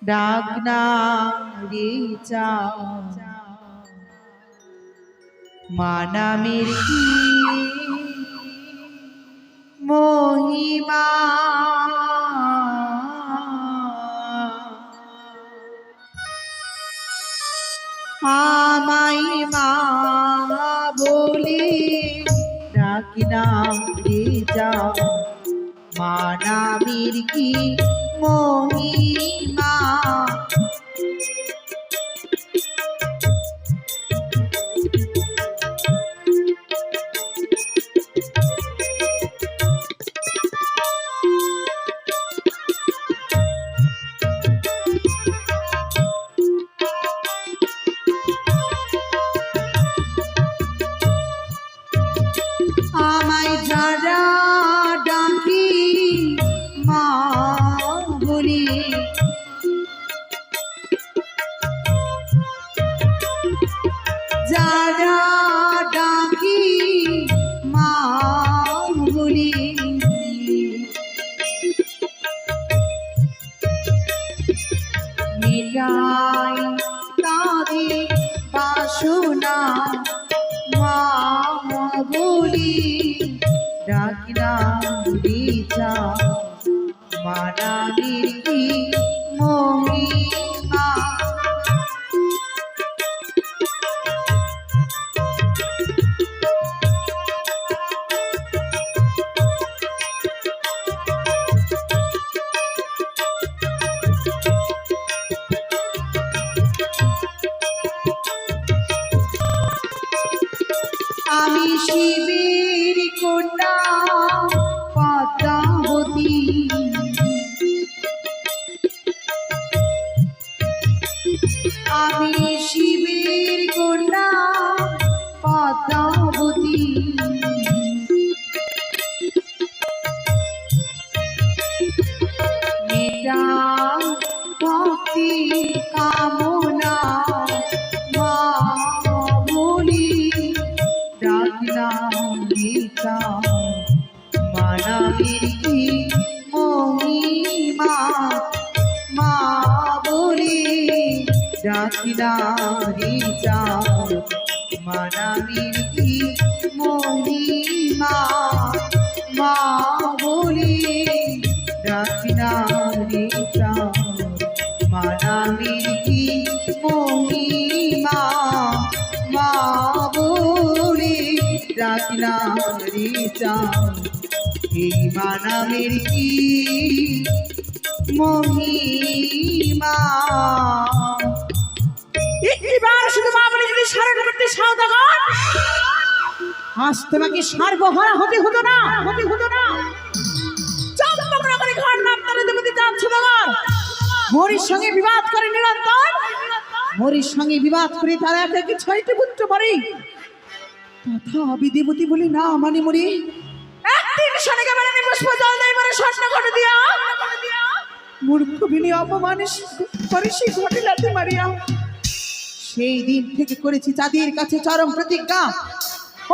ডাক না রে চাও মানামের কি মহিমা আমায় মা বলে ডাকি না রে যাও মানামের কি মহিমা আমায় যারা ডাকি মা বলি যারা ডাকি মা বলি মিটাই তাদের বাসনা মা বলি ডাকি না রে যাও মানামের কি মহিমা আমি শিবের কন্যা পদ্মাবতী আমি শিবের কন্যা পদ্মাবতী মেরা ভক্তি কামনা মা বলি ডাকি না রে যাও মানামের কি মহিমা মা বলি ডাকি না রে যাও মানামের কি মহিমা মা বলি ডাকি না রে যাও মানামের কি মহিমা মা বলি ডাকি না রে যাও এই মানামের কি মহিমা একটিবার শুধু মা বলে যদি স্মরণ করতে সাউদাগর আজ তোমাকে সর্বহারা হতে হতো না চন্দ্রনগরে ঘর নাম তারা দেবতী চাঁদ সদাগর মরির সঙ্গে বিবাদ করে নিরন্তর মরির সঙ্গে বিবাদ করে তারা একে 6টি পুত্র পরে তথা বিদেবতী বলি না মানে মরি একদিন শনিকে মানে পুষ্প জল দেয় মানে স্বপ্ন ঘটে দিয়া মূর্খ বিনি অপমানিস করে সেই ঘটিলাতে মারিয়া সেই দিন থেকে করেছি চাঁদের কাছে চরম প্রতিজ্ঞা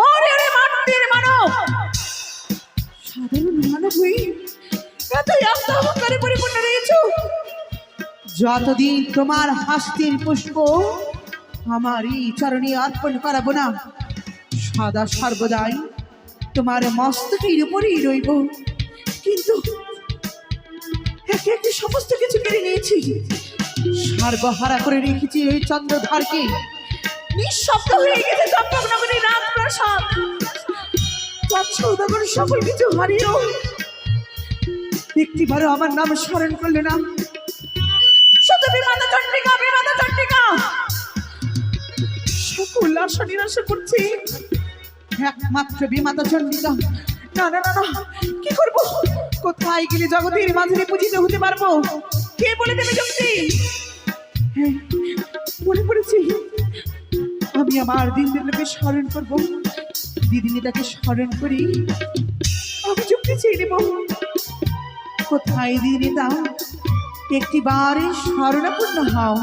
ওরে ওরে মাটির মানব সাধারণ মানব হই এতই অহংকারে পরিপূর্ণ রয়েছ যতদিন তোমার হাস্তির পুষ্প আমার এই চরণে অর্পণ করাবো না সদা সর্বদাই তোমার মস্তকের উপরেই রইব কিন্তু একে একে সমস্ত কিছু কেড়ে নিয়েছি সর্বহারা করে রেখেছি ওই চন্দ্রধারকে নিঃশব্দ হয়ে গেছে চম্পকনগরী রাজপ্রাসাদ সৌদাগর সকল কিছু হারিয়েও একটিবারও আমার নাম স্মরণ করলে না শুধু বিমাতা চন্ডিকা সকল আশা নিরাশা করছি একমাত্র বিমাতা চন্ডিকা না না না না কি করব কোথায় গেলে জগতের মাঝে পূজিত হতে পারবো কে বলে দেবে যুক্তি মনে পড়েছি আমি আমার দিনকে স্মরণ করবো দিদিনীটাকে স্মরণ করি আমি যুক্তি চেয়ে নেব কোথায় দিদিনীটা একটিবারে স্মরণাপন্ন হও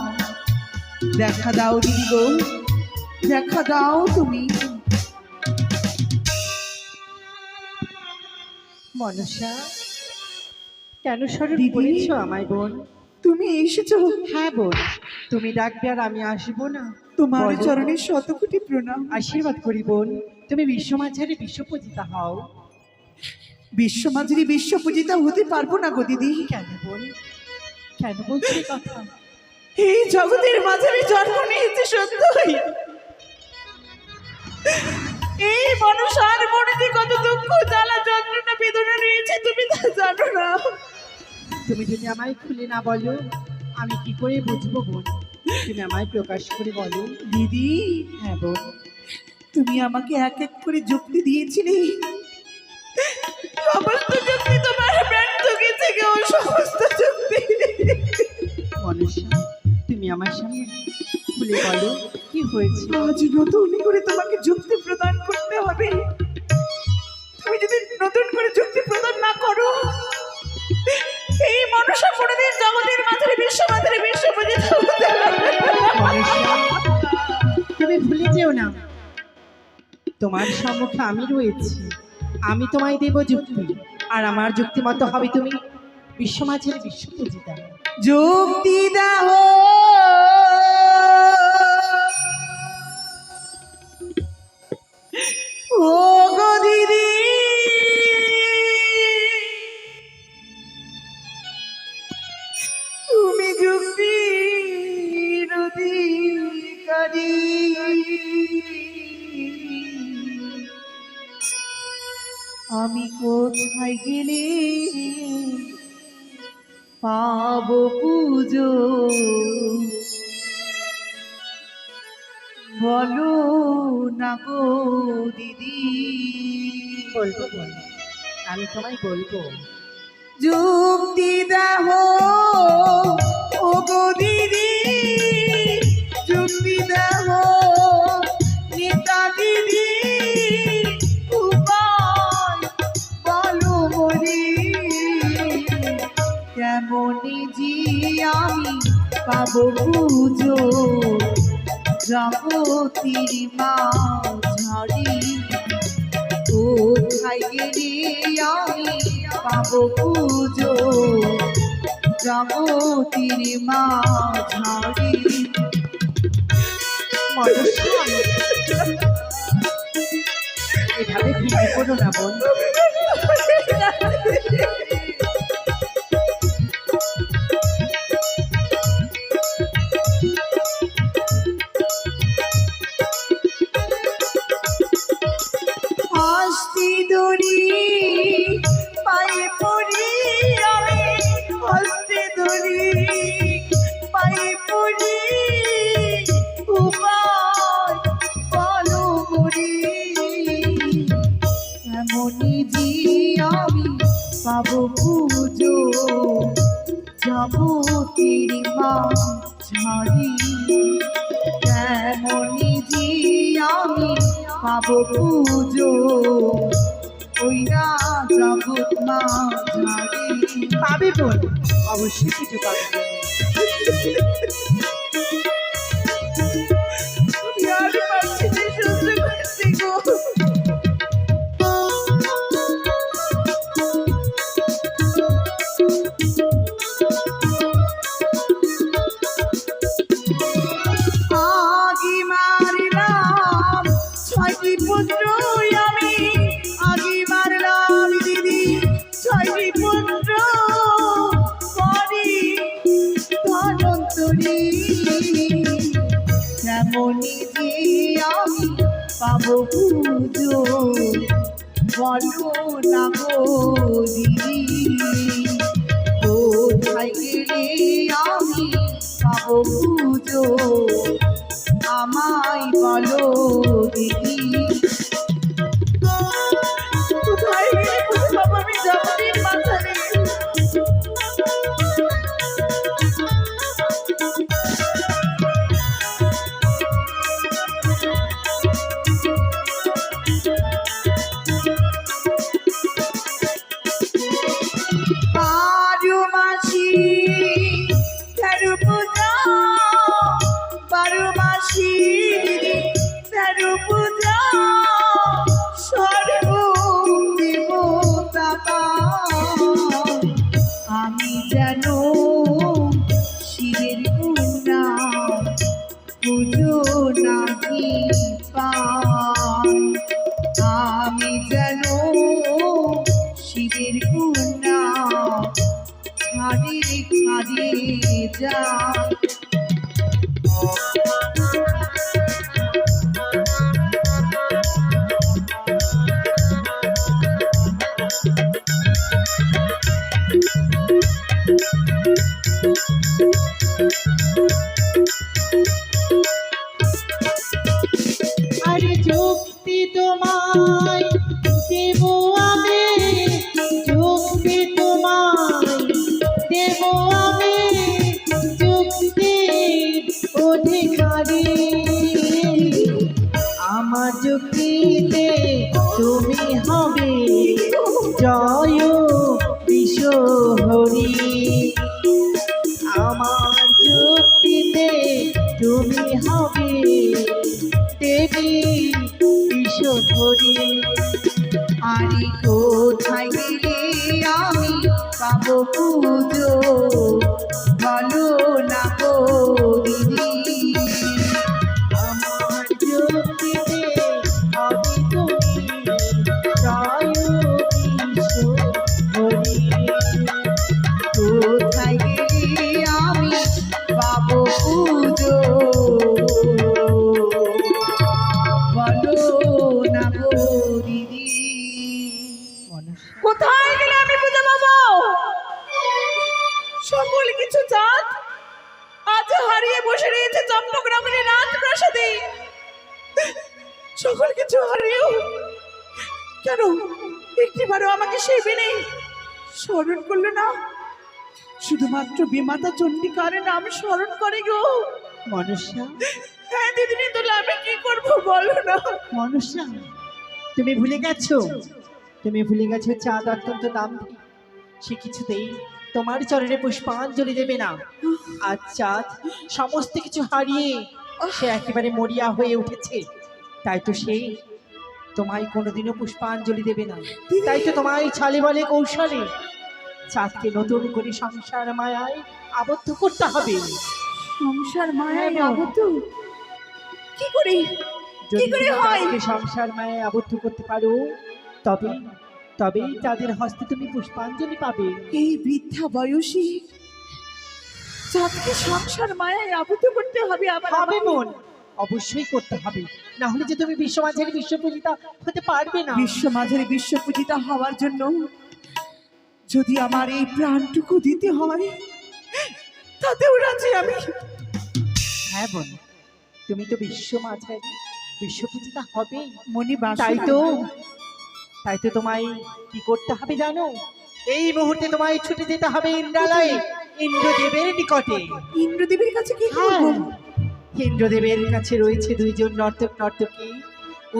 দেখা দাও দিদি গো দেখা দাও তুমি মনসা কেন স্মরণ দিদি? করেছ আমায় বোন? তুমি এসেছো? হ্যাঁ বোন, তুমি ডাকবে আর আমি আসবো না? তোমার বলো। চরণে শত কোটি প্রণাম। আশীর্বাদ করি বোন, তুমি বিশ্বমাঝারে বিশ্বপূজিতা হও। বিশ্বমাঝারি বিশ্ব পূজিতা হতে পারবো না গো দিদি। কেন বোন, কেন বলছো এই কথা? এই জগতের মাঝারে জন্ম নিয়েছে সত্যই, এই মানুষার মনেতে কত দুঃখ জ্বালা যন্ত্রণা বেদনা নিয়েছে তুমি তা জানো না। তুমি যদি আমায় খুলে না বলো আমি কি করে বুঝবো বোন? তুমি আমায় প্রকাশ করে বলো। দিদি, হ্যাঁ বোন, তুমি আমাকে এক এক করে যুক্তি দিয়েছিলে, সমস্ত যুক্তি তোমার ব্যর্থ গেছে গো, সমস্ত যুক্তি। মনুষ্য তুমি আমার সামনে খুলে বলো কি হয়েছে। আজ নতুন করে তোমাকে যুক্তি প্রদান করতে হবে। তুমি যদি নতুন করে যুক্তি প্রদান না করো, এই মনুষ্য কোনদিন জগতের মাঝে বিশ্ব পূজিত হতে পারবে না। মনুষ্য, তুমি ভুলে যেও না তোমার সম্মুখে আমি রয়েছি। আমি তোমায় দেব যুক্তি, আর আমার যুক্তি মতো হবে তুমি বিশ্বমাঝের বিশ্বপূজিতা। যুক্তি দাও ও গো দিদি, তুমি যুক্তির অধিকারী। আমি কোথায় গেলে পাবো পুজো, বলো না গো দিদি। বলবো বোন, আমি তোমায় বলবো। যুক্তি দাও ও গো দিদি, যুক্তি দাও নেতা দিদি, উপায় বলো বলি, কেমনি জি আমি পাবো পুজো, জগতির মাঝারি কোথায় গেলে আমি পাবো পুজো, জগতির মাঝারি। মনুষ্য, এভাবে ভেঙে পড়ো না বোন। হস্তি দড়ি পায়ে পড়ি আমি, হস্তি দড়ি পায়ে পড়ি, উপায় বলো বলি, এমনই জি আমি পাবো পুজো, জগতির মাঝারি, কেমনই জি আমি পাবো পুজো, ওই না জগৎ মাঝারি। পাবে বোন, অবশ্যই পুজো পাবে। আমি আর পারছি না, সহ্য করছি গো। আগি মারলাম 6টি পুত্র আমি, আগি মারলাম দিদি 6টি পুত্র, করি ধনন্তরী, কেমনি যে আমি পাবো পুজো, বলো না গো দিদি, কোথায় গেলে আমি পাবো পুজো, আমায় বলো দিদি। কোথায় গেলে পুজো পাবো আমি জগতের মাঝারে? বারো মাসি তেরো পূজা, 12 মাসি তেরো পূজা, শিবের কন্যা পুজো নাহি পাই আমি যেন শিবের কন্যা ছাড়ে ছাড়ে যাই আরে যুক্তি তোমায় দেব আমি, যুক্তি তোমায় দেব আমি, যুক্তির অধিকারী। আমার যুক্তিতে তুমি হবে জয় বিশ্বহরি। আমার যুক্তিতে তুমি হবে দেবী বিশ্বহরি। আরে কোথায় গেলে আমি পাবো পুজো বলো না গো দিদি আমার যুক্তিতে হবে তুমি জয় বিশ্বহরি। কোথায় গেলে আমি পাবো পুজো বলো না গো দিদি কোথায় গেলে আমি বুঝে পাবো? সকল কিছু চাঁদ আজ হারিয়ে বসে রয়েছে চম্পকনগরের রাজপ্রাসাদে। সকল কিছু হারিয়েও কেন একটিবারও আমাকে সেই বেনে স্মরণ করলো না? শুধুমাত্র বিমাতা চণ্ডিকার নাম স্মরণ করে গো। মনুষ্যা, হ্যাঁ দিদিনি, তোলে আমি কি করবো বলো না? মনুষ্যা, তুমি ভুলে গেছো, তুমি ভুলে গেছো চাঁদ অত্যন্ত দাম্ভিক। সে কিছুতেই তোমার চরণে পুষ্পাঞ্জলি দেবে না। আজ চাঁদ সমস্ত কিছু হারিয়ে সে একেবারে মরিয়া হয়ে উঠেছে। তাই তো সে তোমায় কোনোদিনও পুষ্পাঞ্জলি দেবে না। তাই তো তোমায় ছালে বলে কৌশলে চাঁদকে নতুন করে সংসার মায়ায় আবদ্ধ করতে হবে। সংসার মায়ায় হ্যাঁ, আবদ্ধ কি করে? যদি কি করে তুমি হয়? চাঁদকে সংসার মায়ায় আবদ্ধ করতে পারো তবে তবেই তাদের হস্তে তুমি পুষ্পাঞ্জলি পাবে। এই বৃদ্ধা বয়সী চাঁদকে সংসার মায়ায় আবদ্ধ করতে হবে আবার হবে আমাকে? মন, অবশ্যই করতে হবে, না হলে যে তুমি বিশ্বমাঝের বিশ্বপূজিতা হতে পারবে না। বিশ্ব মাঝের বিশ্ব পূজিতা হওয়ার জন্য যদি আমার এই প্রাণটুকু দিতে হয় তাতেও রাজি আমি। হ্যাঁ বোন, তুমি তো বিশ্বমাঝের বিশ্বপূজিতা হবে। মনি তাই তো তোমায় কি করতে হবে জানো? এই মুহূর্তে তোমায় ছুটে যেতে হবে ইন্দ্রালয়ে, ইন্দ্রদেবের নিকটে। ইন্দ্রদেবের কাছে কি হ্যাঁ, করব? ইন্দ্রদেবের কাছে রয়েছে দুইজন নর্তক নর্তকী,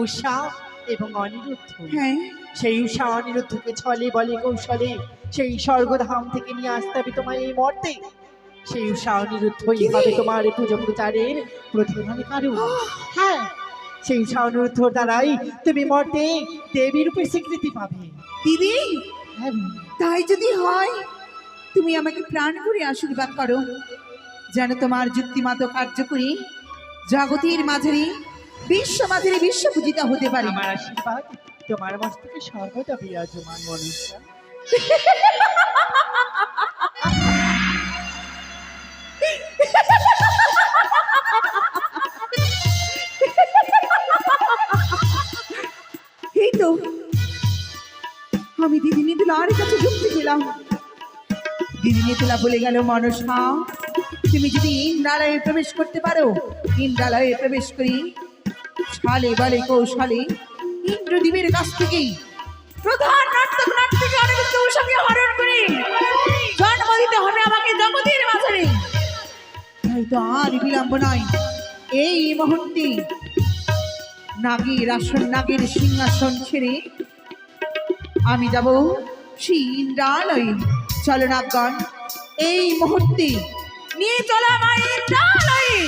উষা এবং অনিরুদ্ধ। হ্যাঁ, সেই উষা অনিরুদ্ধকে ছলে বলে কৌশলে সেই স্বর্গধাম থেকে নিয়ে আসতে হবে তোমায় এই মর্তে। সেই উষা অনিরুদ্ধই হবে তোমার পুজো প্রচারের প্রধান কারণ। হ্যাঁ, সেই উষা অনিরুদ্ধর দ্বারাই তুমি মর্তে দেবী রূপে স্বীকৃতি পাবে। দিদি হ্যাঁ, তাই যদি হয় তুমি আমাকে প্রাণ করে আশীর্বাদ করো যেন তোমার যুক্তিমত কার্য করি জগতের মাঝারি বিশ্ব মাঝারি বিশ্ব পূজিতা হতে পারে। আমার আশীর্বাদ তোমার মস্তকে সর্বদা বিরাজমান মনুষ্যা। এই তো আমি দিদি নিতুলার কাছে যুক্তি পেলাম। দিদি নিতুলা বলে গেল, মনসা তুমি যদি ইন্দ্রালয়ে প্রবেশ করতে পারো, ইন্দ্রালয়ে প্রবেশ করি ছালে বলে কৌশলে ইন্দ্রদেবের কাছ থেকেই প্রধান নাট্যক নাট্যকে অনিরুদ্ধ উষাকে হরণ করে জন্ম দিতে হবে আমাকে জগতের মাঝারে। তাই তো আর বিলম্ব নয়, এই মুহূর্তে নাগের আসন নাগের সিংহাসন ছেড়ে আমি যাব সেই ইন্দ্রালয়ে। চলো নাগগণ, এই মুহূর্তে নিয়ে চলো আমার ইন্দ্রালয়ে।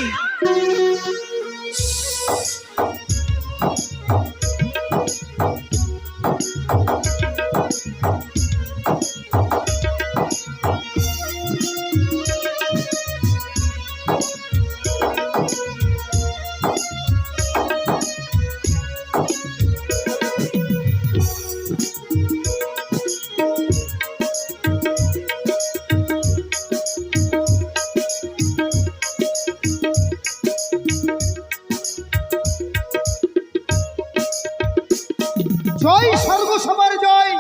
জয় স্বর্গসভার জয়,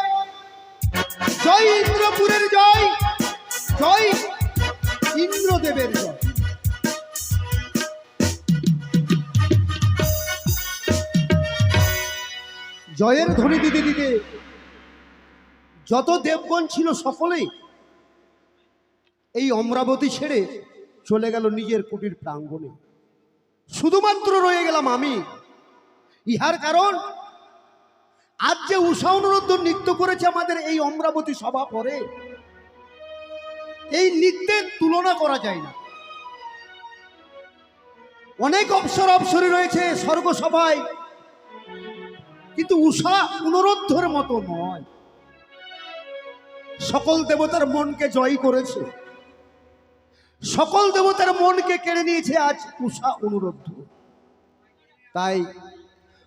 জয় ইন্দ্রপুরের জয়, জয় ইন্দ্রদেবের জয়। জয়ের ধ্বনি দিতে দিতে যত দেবগণ ছিল সকলেই এই অমরাবতী ছেড়ে চলে গেল নিজের কুটির প্রাঙ্গণে। শুধুমাত্র রয়ে গেলাম আমি। ইহার কারণ আজ যে উষা অনুরোধ নৃত্য করেছে আমাদের এই অমরাবতী সভা পরে, এই নৃত্যের তুলনা করা যায় না। অনেক অপ্সরী রয়েছে স্বর্গসভায়, কিন্তু উষা অনুরোধের মতো নয়। সকল দেবতার মনকে জয় করেছে, সকল দেবতার মনকে কেড়ে নিয়েছে আজ উষা অনুরোধ। তাই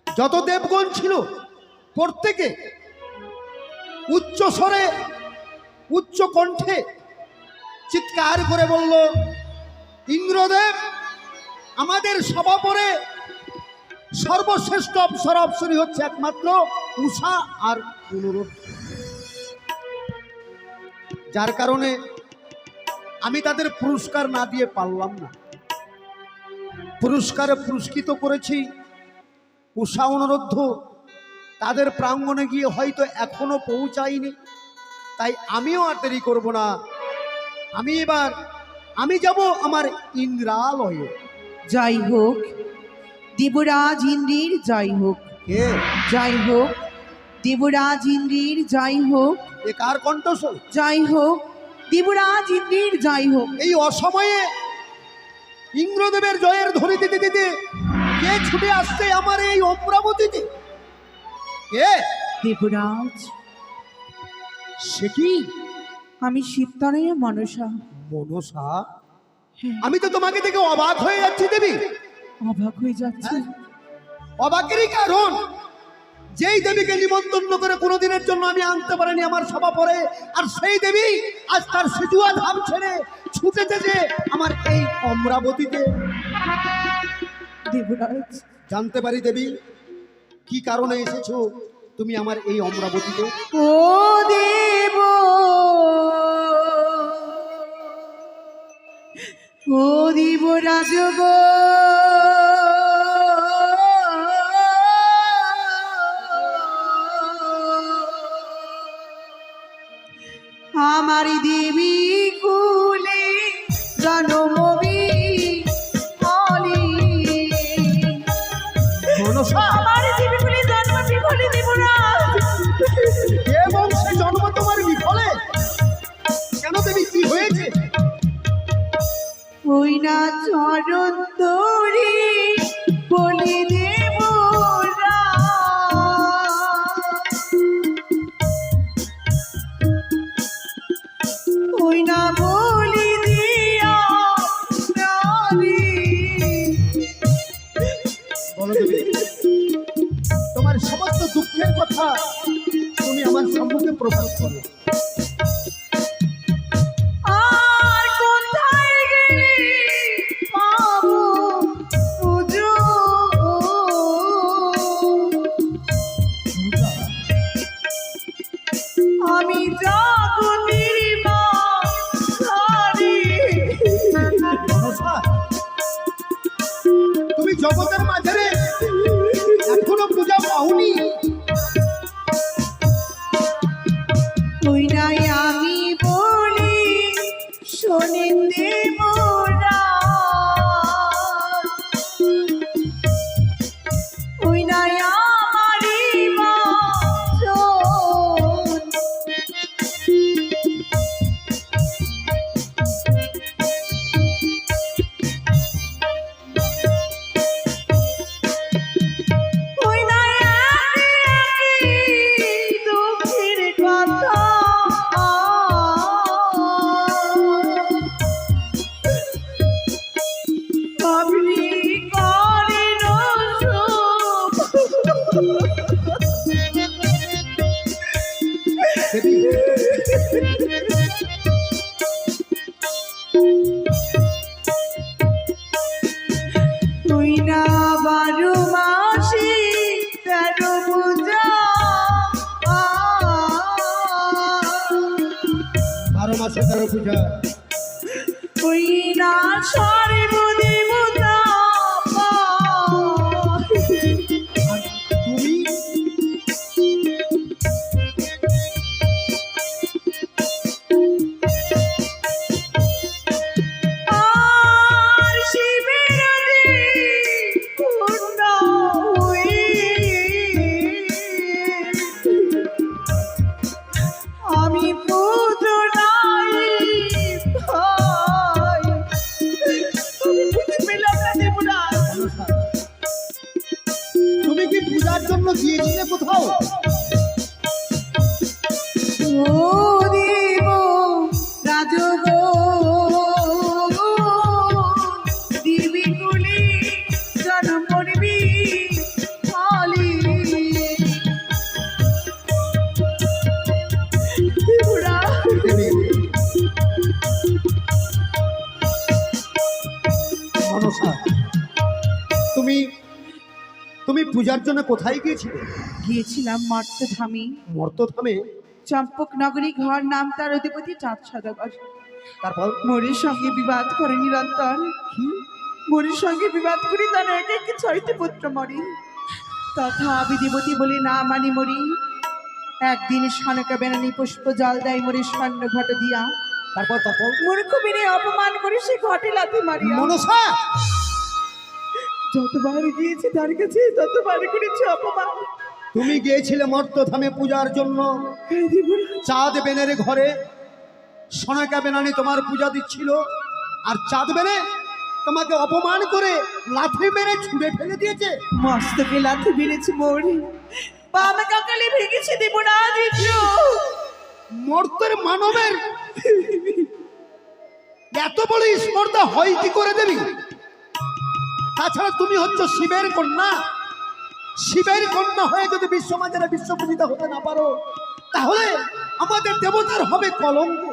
যত দেবগণ ছিল প্রত্যেকে উচ্চ স্বরে উচ্চ কণ্ঠে চিৎকার করে বলল, ইন্দ্রদেব আমাদের সভা পরে সর্বশ্রেষ্ঠ অপ্সরী হচ্ছে একমাত্র উষা আর অনুরোধ। যার কারণে আমি তাদের পুরস্কার না দিয়ে পারলাম না। পুরস্কারে পুরস্কৃত করেছি উষা অনুরোধ। তাদের প্রাঙ্গণে গিয়ে হয়তো এখনো পৌঁছায়নি, তাই আমিও আর দেরি করব না। আমি যাব আমার ইন্দ্রালয়ে। যাই হোক দেবরাজ ইন্দ্রের জয় হোক, কে জয় হোক দেবরাজ ইন্দ্রের জয় হোক, এ কার কণ্ঠস্বর? জয় হোক দেবরাজ ইন্দ্রের জয় হোক। এই অসময়ে ইন্দ্রদেবের জয়ের ধ্বনি দিতে দিতে কে ছুটে আসছে আমার এই অমরাবতীতে? কে? দেবরাজ, সে কি? আমি শীততারায় মনসা। মনসা? হ্যাঁ, আমি তো তোমাকে দেখে অবাক হয়ে যাচ্ছি দেবী। অবাক হয়ে যাচ্ছে। অবাকেরই কারণ, যেই দেবীকে নিমন্ত্রণ করে কোনোদিনের জন্য আমি আনতে পারিনি আমার সভা পরে, আর সেই দেবী আজ তার সিজুয়া ধাম ছেড়ে ছুটেছে যে আমার এই অমরাবতীতে। দেবরাজ, জানতে পারি দেবী কি কারণে এসেছো তুমি আমার এই অমরাবতীতে? ও দেব, ও দেবরাজ গো, আমার দেবী কুলে জনমবি হলি, মনসা, আমার দেবী কুলে জন্ম বিফলে দেবরাজ। কে বংশে জন্ম তোমার বিফলে? কেন দেবী, কি হয়েছে? ওই না চরণ তোরে বলে দেবরাজ, ওই না বলি দিয়া নারী। বলো দেবী, তোমার সমস্ত দুঃখের কথা তুমি আমার সম্মুখে প্রকাশ করো। আর কোথায় গেলে পাবো পুজো? আমি জগতের মা সারি। মনসা, তুমি জগতের মাঝে এখনো পূজা পাওনি। ওই নাই আমি বলি শোনেন দেবরাজ, ওই নাই আমারই বাঁচন। ওই নাই একই দুঃখের কথা, আপনি করেন সুখ। দেবী, তুই না 12 মাসে 13 পূজা, পূজা। ওই না সর্বদেবতা আর তুমি আর শিবের পূর্ণ হয়ে আমি পুত্র নাই ভাই, আমি বুঝতে পেলাম না দেবরাজ। মনসা, তুমি কি পূজার জন্য গিয়েছিলে কোথাও? ও দেব রাজগো দিবি কুলি জন্ম নিবি ফলি ত্রিপুরা। দেবী মনসা, তুমি তুমি পূজার জন্য কোথায় গিয়েছিলে? গিয়েছিলাম মর্তধামে, মর্তধামে। চম্পক নগরী, ঘর নাম তার অধিপতি চাঁদ সদাগর। তারপর মোরের সঙ্গে বিবাদ করে নিরন্তর। কি? মোরের সঙ্গে বিবাদ করি তার এক এক 6টি পুত্র মরি। তথা বিদেবতী বলে না মানি মরি। একদিন সনকা বেনানি পুষ্প জল দেয় মোরে স্বর্ণ ঘট দিয়া। তারপর তারপর মূর্খ বিনে অপমান করে সে ঘটে লাথি মারিয়া। মনসা, যতবার গিয়েছি তার কাছে ততবার করেছে অপমান। তুমি গিয়েছিলে মর্তধামে পূজার জন্য। হে দেবরাজ, চাঁদ বেনের ঘরে সনকা বেনানি তোমার পূজা দিচ্ছিল, আর চাঁদ বেনে তোমাকে অপমান করে লাথি মেরে ছুঁড়ে ফেলে দিয়েছে। মস্তকে লাথি মেরেছে মোর, বাম কাকালে ভেঙেছে দেবরাজ। মর্তের মানবের এত বড় স্পর্ধা হয় কি করে দেবী? তাছাড়া তুমি হচ্ছ শিবের কন্যা। শিবের কন্যা হয়ে যদি বিশ্বমাজারে বিশ্বপূজিতা হতে না পারো, তাহলে আমাদের দেবতার হবে কলঙ্ক।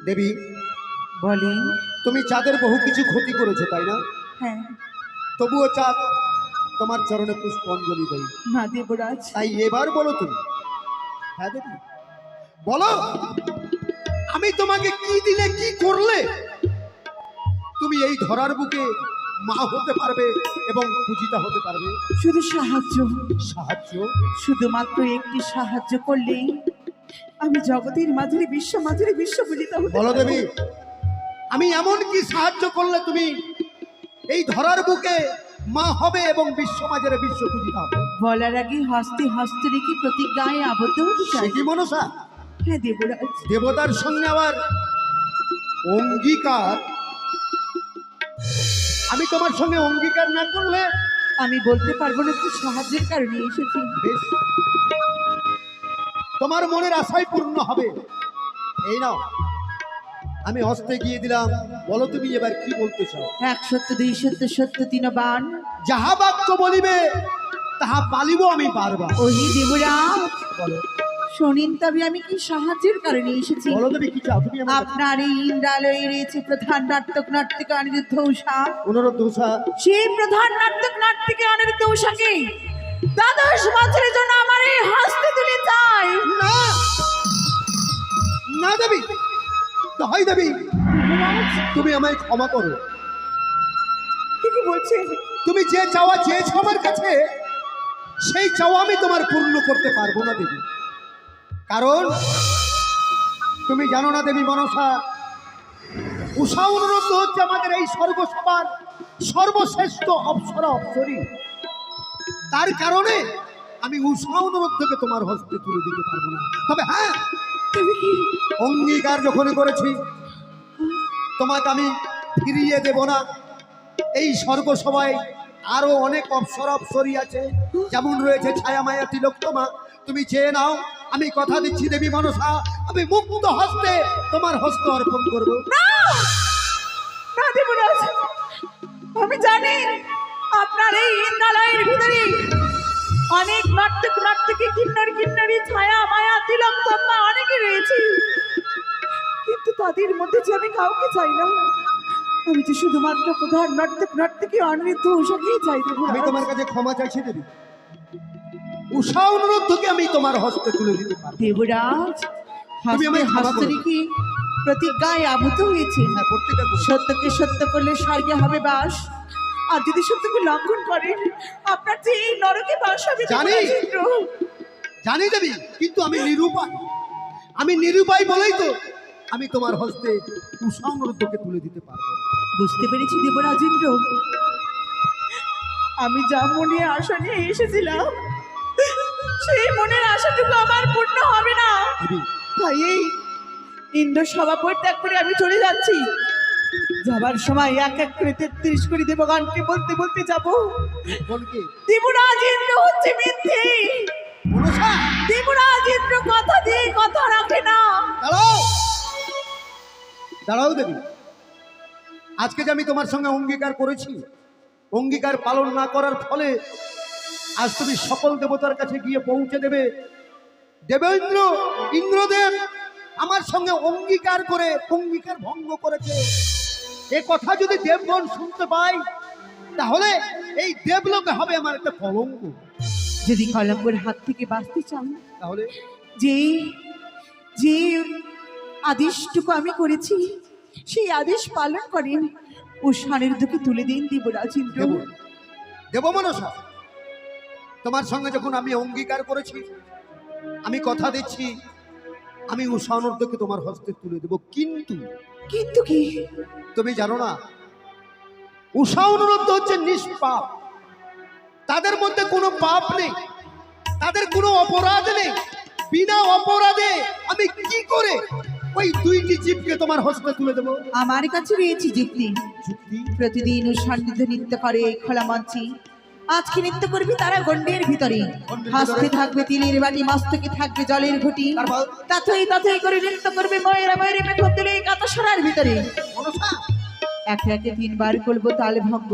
দেবী, বলে তুমি চাঁদের বহু কিছু ক্ষতি করেছো, তাই না? হ্যাঁ। তবুও চাঁদ তোমার চরণে পুষ্পাঞ্জলি দেই। না দেবরাজ, তাই এবার বলো তুমি। হ্যাঁ দেবী, বলো আমি তোমাকে কি দিলে, কি করলে তুমি এই ধরার বুকে মা হতে পারবে এবং পূজিতা হতে পারবে? শুধু সাহায্য, সাহায্য? শুধুমাত্র একটি সাহায্য করলেই আমি জগতের মাঝারি বিশ্ব পূজিত হতে বলো পারবো। দেবী, আমি এমন কি সাহায্য করলে তুমি এই ধরার বুকে মা হবে এবং বিশ্বমাজারে বিশ্ব পূজিতা হবে? বলার আগে হস্তে হস্ত রেখে প্রতিজ্ঞায় আবদ্ধ হতে সে চাই। কি মনসা? হ্যাঁ দেবরাজ, দেবতার সঙ্গে আবার অঙ্গীকার? আমি তোমার সঙ্গে অঙ্গীকার না করলে? আমি বলতে পারবো না, তুই সাহায্যের কারণে এসেছি। বেশ, তোমার মনের আশাই পূর্ণ হবে। এই নাও, আমি হস্তে গিয়ে দিলাম। বলো তুমি এবার কি বলতে চাও? 1 সত্য 2 সত্য সত্য 3 বান। যাহা বাক্য বলিবে তাহা পালিব আমি বারবার। ওহি দেবরাজ, বলো শোনেন তবে আমি কি সাহায্যের কারণে এসেছি। বলো দেবী, কি চাও তুমি আমার কাছে? আপনার এই ইন্দ্রালয়ে রয়েছে প্রধান নাট্যিকা অনিরুদ্ধ উষা। অনুরোধ উষা। সেই প্রধান নাট্যিকা অনিরুদ্ধ উষাকে 12 বছরের জন্য আমার এই হস্তে তুলে চাই। না না দেবী, হয় দেবী, তুমি আমায় ক্ষমা করো। কি বলছেন? তুমি যে চাওয়া চেয়েছো আমার কাছে, সেই চাওয়া আমি তোমার পূর্ণ করতে পারবো না দেবী। কারণ তুমি জানো না দেবী মনসা, উষা অনুরোধ হচ্ছে আমাদের এই স্বর্গসভার সর্বশ্রেষ্ঠ অপ্সরা অপ্সরী। তার কারণে আমি উষা অনুরোধকে তোমার হস্তে তুলে দিতে পারবো না। তবে হ্যাঁ, অঙ্গীকার যখন করেছি, তোমাকে আমি ফিরিয়ে দেব না। এই স্বর্গসভায় আরো অনেক অপ্সরা অপ্সরী আছে, যেমন রয়েছে ছায়া মায়া তিলোত্তমা। তুমি চেয়ে নাও, আমি কথা দিচ্ছি দেবী মনসা, আমি মুক্ত হস্তে তোমার হস্ত অর্পণ করবো। না দেবরাজ, আমি জানি আপনার এই ইন্দ্রালয়ের ভিতরে অনেক নাট্যিকা কিন্নরী ছায়া মায়া তিলোত্তমা অনেকে রয়েছে, কিন্তু তাদের মধ্যে যে আমি কাউকে চাই না। আমি যে শুধুমাত্র প্রধান নাট্যিকা অনিরুদ্ধ উষাকেই চাই দেবরাজ। আমি তোমার কাছে ক্ষমা চাইছি দেবী। উষা অনুরোধকে আমি তোমার হস্তে তুলে দিতে পারবো। দেবরাজ, তুমি আমায় ক্ষমা হাসতে করো। কি প্রতিজ্ঞায় আবদ্ধ হয়েছে হ্যাঁ, প্রত্যেকটা করে। সত্যকে সত্য করলে স্বর্গে হবে বাস, আর যদি সত্যকে লঙ্ঘন করেন আপনার যে এই নরকে বাস হবে জানি। দেবরাজেন্দ্র। জানি দেবী, কিন্তু আমি নিরুপায়। আমি নিরুপায় বলেই তো আমি তোমার হস্তে কুসংরুদ্ধকে তুলে দিতে পারবো না। বুঝতে পেরেছি দেবরাজেন্দ্র, আমি যা মনে আশা নিয়ে এসেছিলাম সেই মনের আশাটুকু আমার পূর্ণ হবে না। দেবী, তাই এই ইন্দ্র সভা পরিত্যাগ করে আমি চলে যাচ্ছি। যাবার সময় এক এক করে 33 করে দেবগণকে বলতে বলতে যাব, বলকে দেবরাজ ইন্দ্র হচ্ছে মিথ্যে, মনসা, দেবরাজ ইন্দ্র কথা দিয়ে কথা রাখে না। দাঁড়াও দাঁড়াও দেবী, আজকে যে আমি তোমার সঙ্গে অঙ্গীকার করেছি, অঙ্গীকার পালন না করার ফলে আজ তুমি সকল দেবতার কাছে গিয়ে পৌঁছে দেবে দেবেন্দ্র ইন্দ্রদেব আমার সঙ্গে অঙ্গীকার করে অঙ্গীকার ভঙ্গ করেছে। এ কথা যদি দেবগণ শুনতে পায় তাহলে এই দেবলোকে হবে আমার একটা কলঙ্ক। যদি কলঙ্কের হাত থেকে বাঁচতে চান, তাহলে যে যে আদেশটুকু আমি করেছি সেই আদেশ পালন করেন ও সানিধ্যকে তুলে দিন দেবরাজ ইন্দ্র। দেব দেব মনসা, তোমার সঙ্গে যখন আমি অঙ্গীকার করেছি, আমি কথা দিচ্ছি আমি উষানর্দকে তোমার হস্তে তুলে দেব। কিন্তু কিন্তু কি? তুমি জানো না, উষা অনুরোধ হচ্ছে নিষ্পাপ, তাদের মধ্যে কোনো পাপ নেই, তাদের কোনো অপরাধ নেই। বিনা অপরাধে আমি কি করে ওই দুইটি জীবকে তোমার হস্তে তুলে দেবো? আমার কাছে রয়েছে যুক্তি। যুক্তি? প্রতিদিন ও সান্নিধ্য নৃত্য করে খোলা মঞ্চে, আজকে নৃত্য করবি তারা গন্ডের ভিতরে, হাসতে থাকবে তিলের বাটি, মস্তকে থাকবে জলের ঘটি, তারপর? তাথই তাথই করে নৃত্য করবে ময়রা ময়ূরে মেঘ তুলে কাতাসরার ভিতরে। মনসা, একে একে 3 বার করবো তাল ভঙ্গ,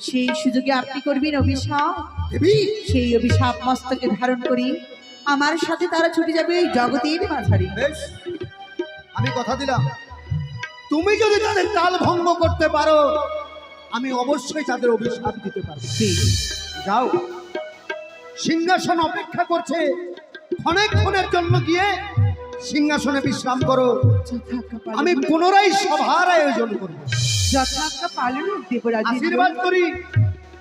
সেই সুযোগে আপনি করবেন অভিশাপ। দেবী, সেই অভিশাপ মস্তকে ধারণ করি আমার সাথে তারা ছুটে যাবে এই জগতের মাঝারি। বেশ, আমি কথা দিলাম, তুমি যদি তাদের তাল ভঙ্গ করতে পারো আমি অবশ্যই তাদের অভিশাপ দিতে পারবো। যাও, সিংহাসন অপেক্ষা করছে, ক্ষণের জন্য গিয়ে সিংহাসনে বিশ্রাম করো, আমি পুনরায় সভার আয়োজন করব। যথাজ্ঞা পালন দেবরাজ। আশীর্বাদ করি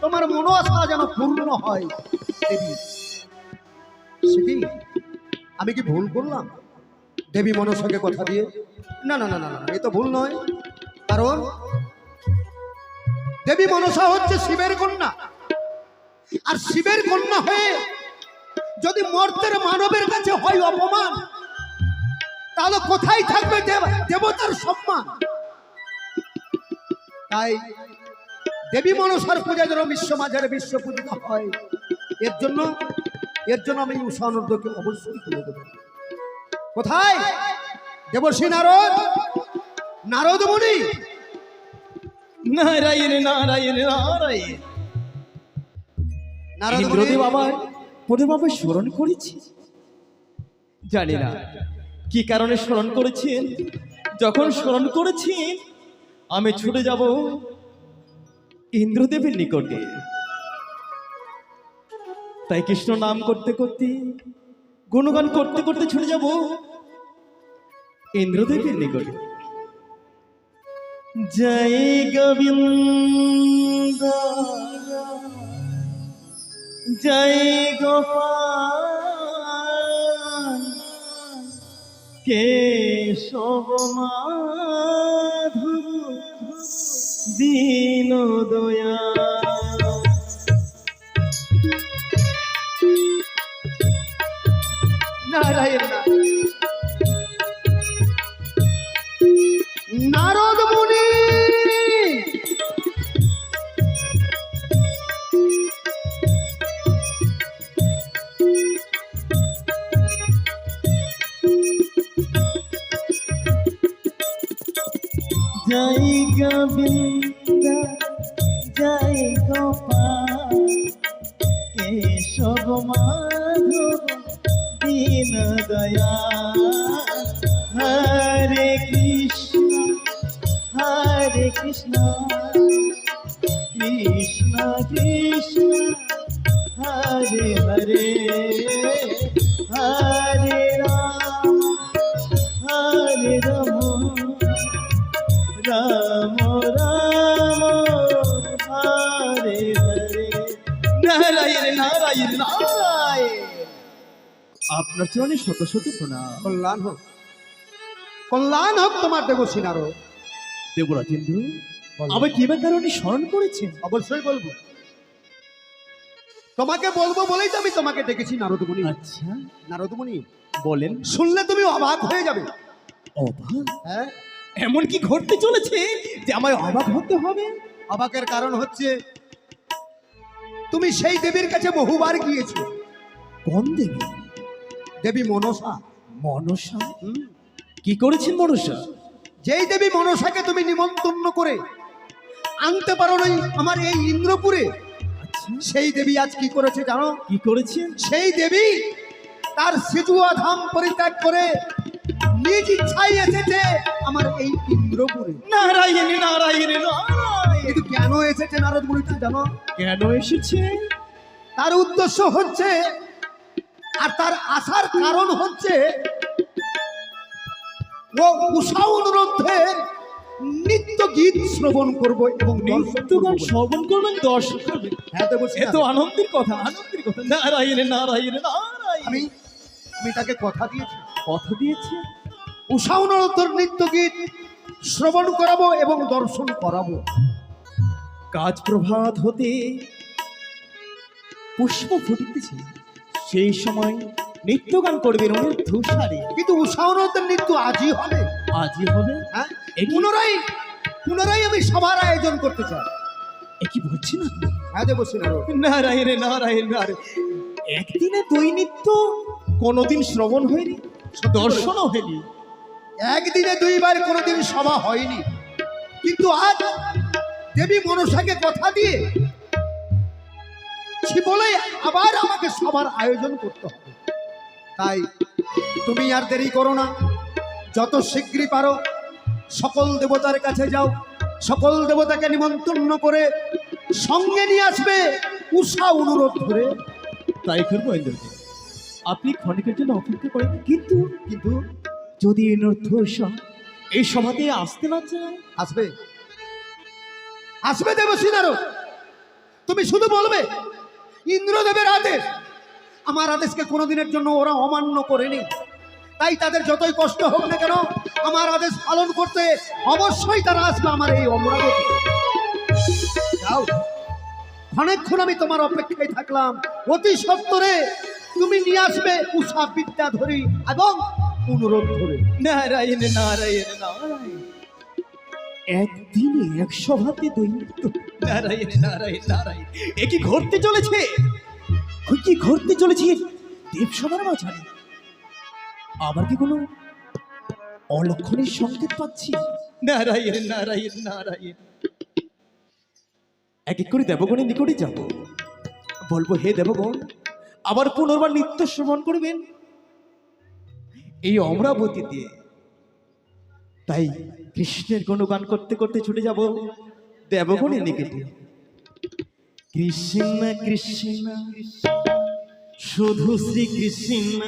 তোমার মনো আশা যেন পূর্ণ হয়। দেবী, সে কি আমি কি ভুল করলাম দেবী মনসাকে কথা দিয়ে? না না না না না, এ তো ভুল নয়। কারণ দেবী মনসা হচ্ছে শিবের কন্যা, আর শিবের কন্যা হয়ে যদি মর্তের মানবের কাছে হয় অপমান, তাহলে কোথায় থাকবে দেবতার সম্মান? তাই দেবী মনসার পূজা যেন বিশ্ব মাঝারে বিশ্ব পূজিত হয়, এর জন্য আমি উষানর্দকে অবশ্যই তুলে দেব। কোথায় দেবর্ষী নারদ, নারদ মুনি? নারায়ণ নারায়ণ নারায়ণ। নারদ মুনি, ইন্দ্রদেব আমার পূর্ণভাবে স্মরণ করেছি, জানি না কি কারণে স্মরণ করেছেন। যখন স্মরণ করেছেন আমি ছুটে যাব ইন্দ্রদেবের নিকটে। তাই কৃষ্ণ নাম করতে করতে, গুণগান করতে করতে ছুটে যাব ইন্দ্রদেবের নিকটে। জয় গোবিন্দ জয় গোপাল কেশব মাধব দীন দয়াল। নারায়ণ নারদ মুনি, জয় গোবিন্দ জয় গোপাল কেশব মাধব দীন দয়াল। হরে কৃষ্ণ কৃষ্ণ কৃষ্ণ হরে হরে হরে রাম রাম হরে হরে নারায়ণ নারায়ণ নারায়ণ। আপনার চরণে শত শত প্রণাম। কল্যাণ হোক তোমার দেবশ্রী নারদ। দেবরাজেন্দ্র, আবার কি বা কারণে স্মরণ করেছেন? অবশ্যই বলবো, তোমাকে বলবো বলেই তো আমি তোমাকে ডেকেছি নারদমণি। আচ্ছা, নারদমণি, বলেন। শুনলে তুমি অবাক হয়ে যাবে। অবাক? হ্যাঁ, এমন কি ঘটতে চলেছে যে আমায় অবাক হতে হবে? অবাকের কারণ হচ্ছে তুমি সেই দেবীর কাছে বহুবার গিয়েছো। কোন দেবী? দেবী মনসা। মনসা? কি করেছেন মনসা? যেই দেবী মনসাকে তুমি নিমন্ত্রণ করে আনতে পারো নাই আমার এই ইন্দ্রপুরে, আচ্ছা, সেই দেবী আজ কি করেছে জানো? কি করেছেন? সেই দেবী তার সিজুয়া ধাম পরিত্যাগ করে নিজ ইচ্ছায় এসেছে আমার এই ইন্দ্রপুরে। নারায়ণ নারায়ণ নারায়ণ। কিন্তু কেন এসেছে নারদ মুনি জানো? কেন এসেছে? তার উদ্দেশ্য হচ্ছে, আর তার আসার কারণ হচ্ছে, ও উষা অনুরোধে নিত্য গীত শ্রবণ করব এবং নিত্যগান শ্রবণ করবেন, দর্শন করবেন। হ্যাঁ দেবশ্রী, এত আনন্দের কথা, আনন্দের কথা। নারায়ণ নারায়ণ নারায়ণ। আমি তাকে কথা দিয়েছি, কথা দিয়েছে উষা অনুরোধের নিত্য গীত শ্রবণ করাবো এবং দর্শন করাবো। কাজ প্রভাত হতে পুষ্প ফুটিতেছে, সেই সময় নিত্যগান করবেন ধূসারে। কিন্তু উষা অনুরোধের নৃত্য আজই হবে। আজই হবে? হ্যাঁ, এ কি? পুনরায় আমি সবার আয়োজন করতে চাই। এ কি বলছেন আপনি? হ্যাঁ দেবশ্রী নারদ। নারায়ণ নারায়ণ নারায়ণ। একদিনে দুই নিত্য কোনোদিন শ্রবণ হয়নি, দর্শনও হয়নি। একদিনে দুইবার কোনোদিন সভা হয়নি, কিন্তু আজ দেবী মনসাকে কথা দিয়ে বলে আবার আমাকে সবার আয়োজন করতে হবে। তাই তুমি আর দেরি করো না, যত শীঘ্রই পারো সকল দেবতার কাছে যাও, সকল দেবতাকে নিমন্ত্রণ করে সঙ্গে নিয়ে আসবে উষা অনুরোধ ধরে। তাই করবো ইন্দ্রজি, আপনি ক্ষণিকের জন্য অপেক্ষা করেন। কিন্তু কিন্তু যদি এই সভাতে আসতে না চায়? আসবে, আসবে দেবশ্রী নারদ। তুমি শুধু বলবে ইন্দ্রদেবের আদেশ, আমার আদেশকে কোনোদিনের জন্য ওরা অমান্য করেনি, তাই তাদের যতই কষ্ট হোক না কেন আমার আদেশ পালন করতে অবশ্যই তারা আসবে আমার এই অমরাবতী। যাও, অনেকক্ষণ আমি তোমার অপেক্ষায় থাকলাম, অতি সত্বরে তুমি নিয়ে আসবে উষা বিদ্যাধরী এবং অনুরোধ ধরে। নারায়ণ নারায়ণ নারায়ণ। একদিনে এক সভাতে দুই নিত্য। নারায়ণ নারায়ণ নারায়ণ। এ কি ঘটতে চলেছে? কি ঘটতে চলেছে দেবসভার মাঝারে? আবার কি কোনো অলক্ষণের সংকেত পাচ্ছি? নারায়ণ নারায়ণ নারায়ণ। এক এক করে দেবগণের নিকটে যাব, বলবো হে দেবগণ, আবার পুনর্বার নিত্য শ্রবণ করবেন এই অমরাবতীতে। তাই কৃষ্ণের গুণগান করতে করতে ছুটে যাব দেবগণের নিকটে। কৃষ্ণ কৃষ্ণ শুধু শ্রী কৃষ্ণ,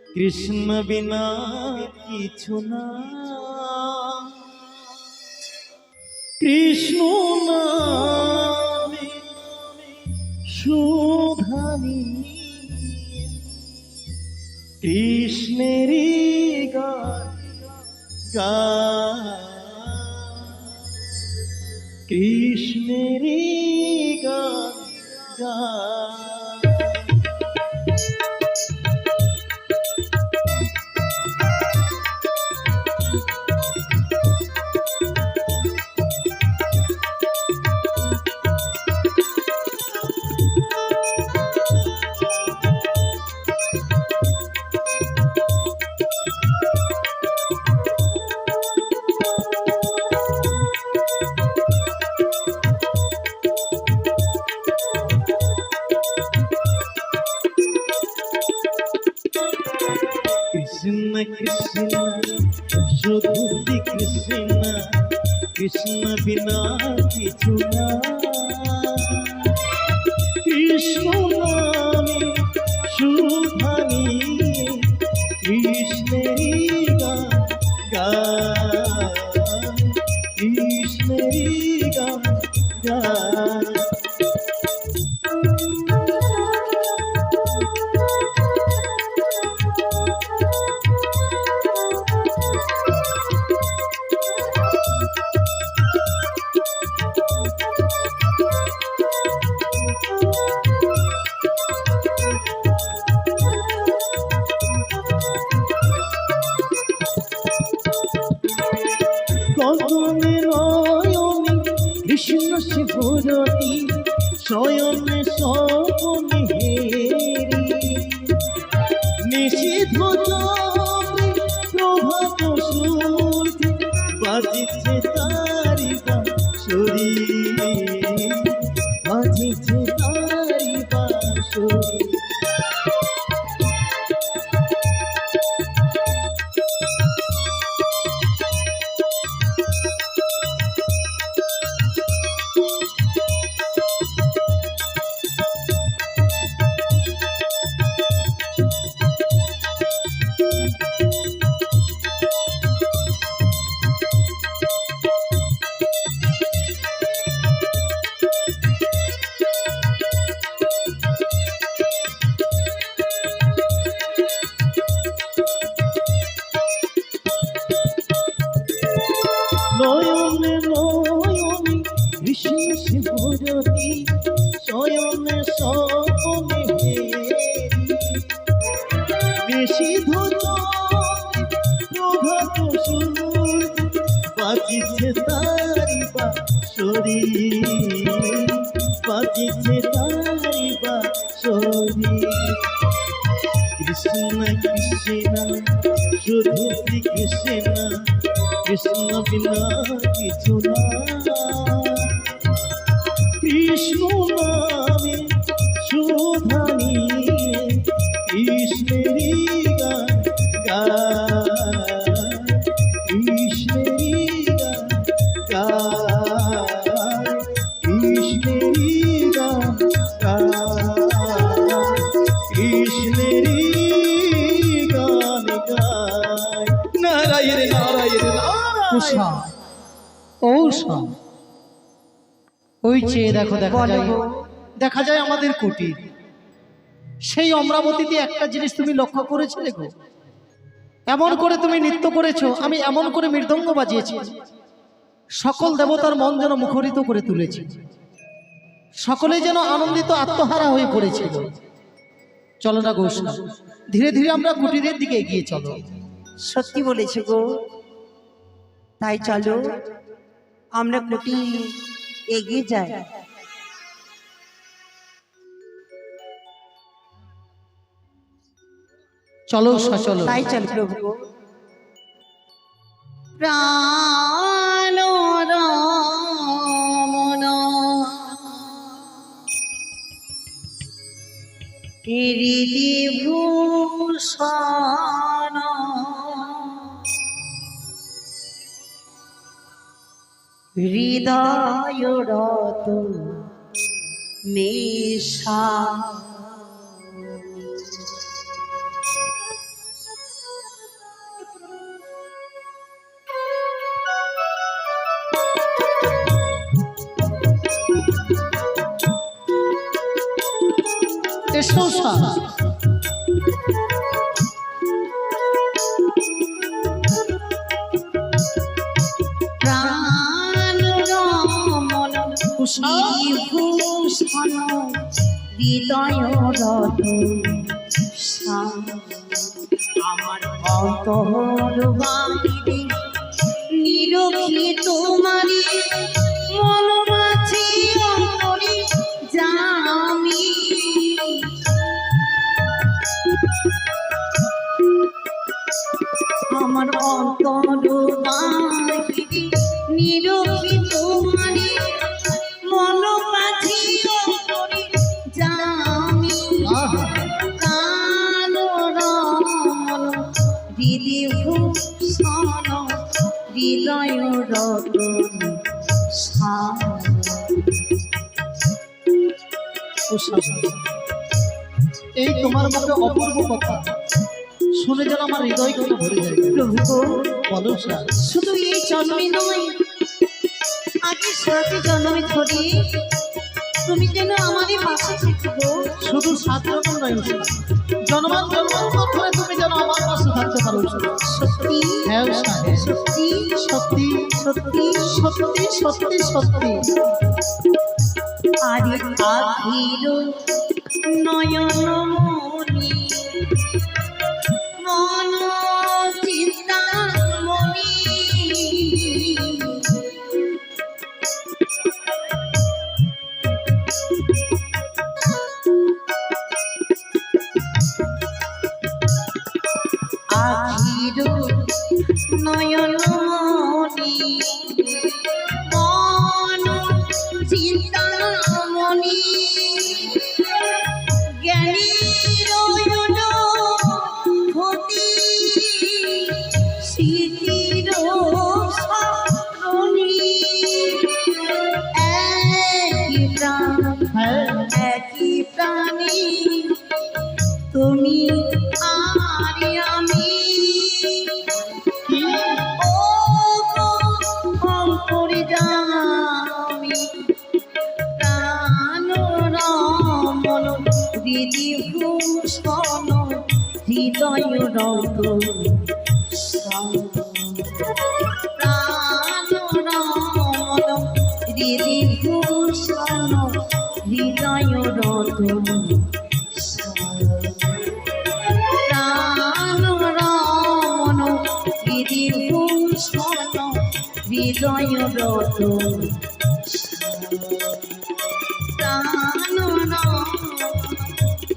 কৃষ্ণ বিনা কিছু না। কৃষ্ণ নামে সুধানি, কৃষ্ণেরই গান গান, কৃষ্ণেরই গান গান। কৃষ্ণ কৃষ্ণ শুধু শ্রী কৃষ্ণ, কৃষ্ণ বিনা কিছু না। কৃষ্ণ নামে সুধানি, কৃষ্ণেরই গান গান। কৃষ্ণ শিবরতি শয়নে স্বপনে হেরি নিষিদ্ধ চক্রে প্রভাত সূর্য বাজিছে তারি বাঁশরি বাজিছে তারি বাঁশরি নয়নে নয়নে কৃষ্ণ শিবরতি শয়নে স্বপনে নিষিদ্ধ প্রভাত সূর্য বাজিছে তারি বাঁশরি বাজিছে তারি বাঁশরি কৃষ্ণ কৃষ্ণ শুধু শ্রী কৃষ্ণ কৃষ্ণ বিনা কিছু না কৃষ্ণ নামে সুধা নিয়ে কৃষ্ণেরই গান গায় কৃষ্ণেরই গান গায় কৃষ্ণেরই গান গায় কৃষ্ণেরই গান গায় নারায়ণ নারায়ণ উষা ও উষা ওই চেয়ে দেখো দেখা যায় আমাদের কুটির। সেই অমরাবতীতে একটা জিনিস তুমি লক্ষ্য করেছিলে গো, এমন করে তুমি নৃত্য করেছো, আমি এমন করে মৃদঙ্গ বাজিয়েছি, সকল দেবতার মন যেন মুখরিত করে তুলেছি, সকলে যেন আনন্দিত আত্মহারা হয়ে পড়েছিল। চলো না গো উষা, ধীরে ধীরে আমরা কুটিরের দিকে এগিয়ে চলো। সত্যি বলেছে গো, তাই চলো আমরা কুটি এগিয়ে যাই। চলো উষা চলো। তাই চল প্রভু। প্রাণ রমণ হৃদি ভূষণ হৃদয় রত নেশা এসো উষা। প্রাণ রমণ বিভূষণ হৃদয় রত আমার অন্তর বাহিরে নিরখি তোমারি মন মাঝে অন্তরে জামি আমার অন্তর বাহিরে নিরখি তোমারি মন মাঝে অন্তরে জামি কাল রমণ হৃদি ভূষণ হৃদয় রতন এই তোমার মুখে অপূর্ব কথা শুনে যেন আমার হৃদয় কেন ভরে যায়। প্রভু বলো উষা। শুধু এই জন্মে নয়, আগে সাথে জন্মে ধরে তুমি যেন আমারই পাশে থেকো। শুধু 7 জন্ম নয় উষা, জন্মান্তর ধরে তুমি যেন আমার পাশে থাকতে পারো উষা। সত্যি হ্যাঁ উষা, হ্যাঁ। সত্যি সত্যি সত্যি সত্যি সত্যি সত্যি। আরে আখির নয়ন মনি মন চিন্তা মনি নয়ন মনি মন চিন্তামণি জ্ঞানী রয়ন হতি স্মৃতির সরণি একই প্রাণ একই প্রাণী তুমি আর আমি ও গো অন্তর্যামী প্রাণ রমণ বিধিভূষণ হৃদয় রতন প্রাণ রমণ বিধিভূষণ হৃদয় রতন প্রাণ রমণ বিধিভূষণ হৃদয় রতন প্রাণ রমণ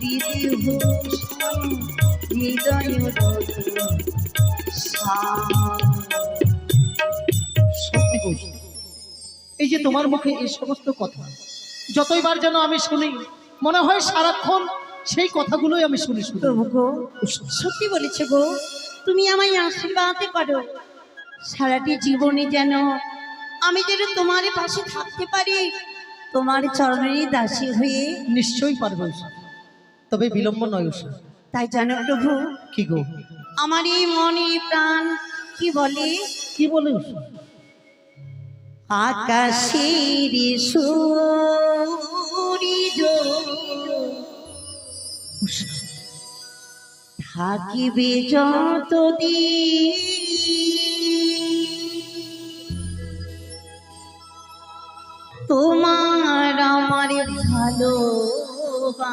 বিধিভূষণ হৃদয় রতন সত্যি গো, এই যে তোমার মুখে এই সমস্ত কথা যতইবার যেন আমি শুনি মনে হয় সারাক্ষণ সেই কথাগুলোই আমি শুনি শুনি। প্রভু গো সত্যি বলেছে গো, তুমি আমায় আশীর্বাদ করো সারাটি জীবনে যেন আমি যেন তোমার পাশে থাকতে পারি, তোমার চরণের দাসী হয়ে। নিশ্চয়ই পারবে উষা, তবে বিলম্ব নয় উষা। তাই জানো প্রভু, কি গো? আমার এই মনে প্রাণ কি বলে, কি বলে উষা? আকাশের সূর্য উষা, থাকিবে যতদিন তোমার আমার ভালোবাসা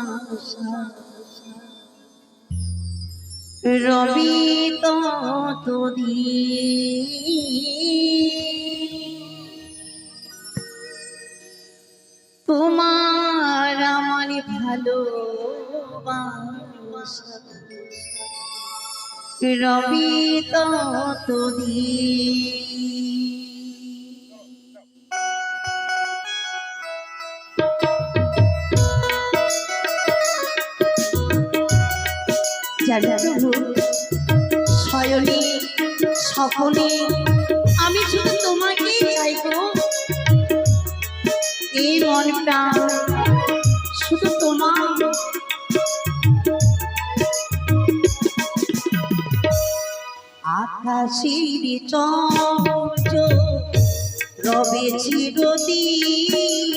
রবি ততদিন তোমার আমার ভালোবাসা রবি ততদিন। জানো প্রভু, শয়নে সকলে আমি শুধু তোমাকেই চাইবো, এই মনটা শুধু তোমার। আকাশের চঞ্চ রবে চিরদিন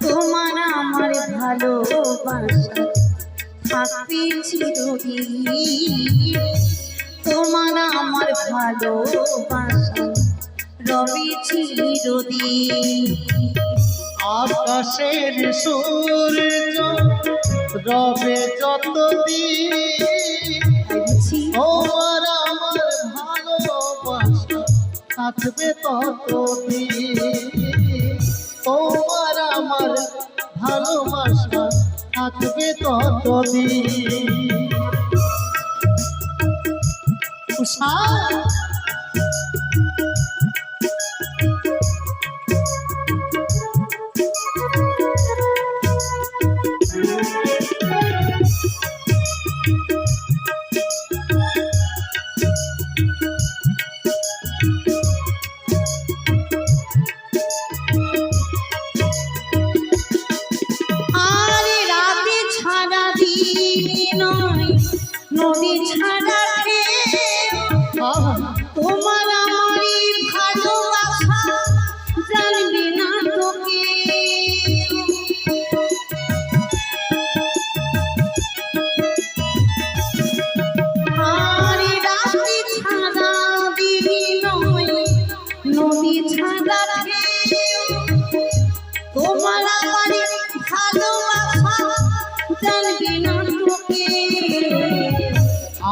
তোমার আমার ভালোবাসা থাকবে চিরদিন, তোমার আমার ভালোবাসা রবে চিরদিন। আকাশের সূর্য রবে যতদিন তোমার আমার ভালোবাসা থাকবে ততদিন, তোমার আমার ভালোবাসা থাকবে ততদিন। উষা, আরে রাতে ছাড়া দিন নয়, নদী ছাড়া তোমার আমারই ভালোবাসা জানবে না তোকে। আরে রাতে ছাড়া দিন নয়, নদী ছাড়া তোমার আমারই ভালোবাসা জানবে না তোকে।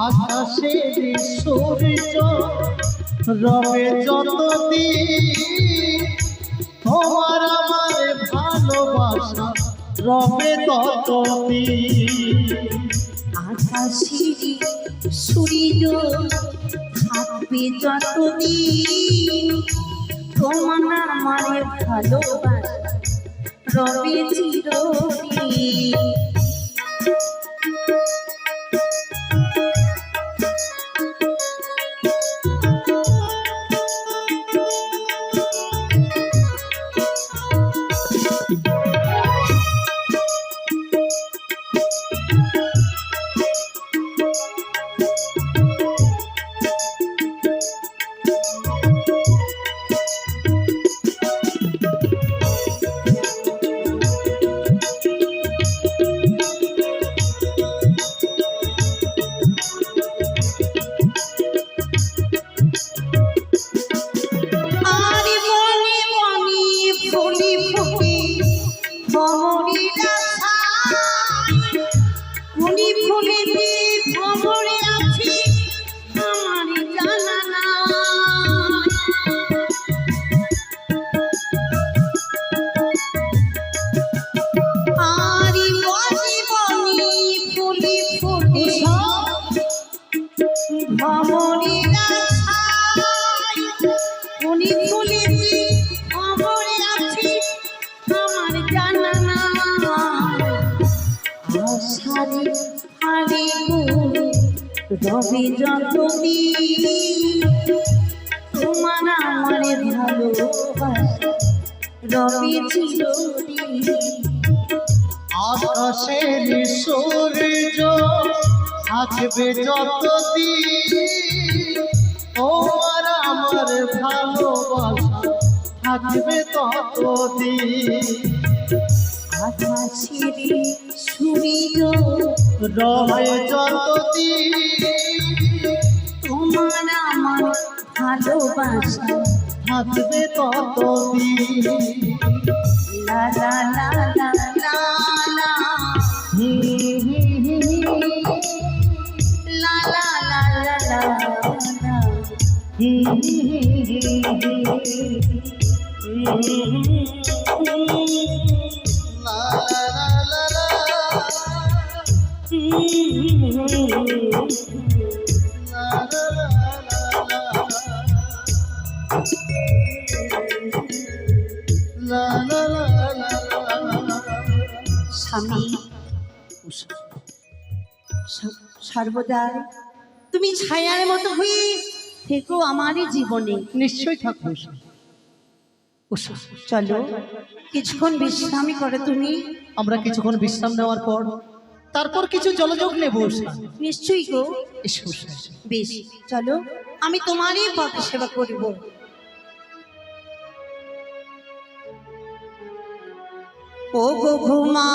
আকাশের সূর্য রবে যতদিন তোমার আমার ভালোবাসা রবে ততদিন। আকাশের সূর্য থাকবে থাকবে যতদিন তোমার আমার ভালোবাসা রবে চিরদিন। রবি যতদিন তোমার আমার ভালোবাসা রবি চিরদিন। আকাশের সূর্য থাকবে যতদিন তোমার আমার ভালোবাসা থাকবে ততদিন। আকাশের সূর্য রবে যতদিন তোমার আমার ভালোবাসা থাকবে ততদিন। লা লা লা লা লা লা লা লা লা লা লা। লা লা লা লা লা। লা লা লা লা লা লা লা। স্বামী সর্বদা তুমি ছায়ার মতো হয়ে থেকো আমারই জীবনে। নিশ্চয়ই থাকবো উষা। উষা, চলো কিছুক্ষণ বিশ্রামই করো তুমি। আমরা কিছুক্ষণ বিশ্রাম নেওয়ার পর তারপর কিছু জলযোগ নেব উষা। নিশ্চয়ই গো। এসো উষা, এসো। বেশ, চলো আমি তোমারই পথ সেবা করিব। ও গো ঘুমা,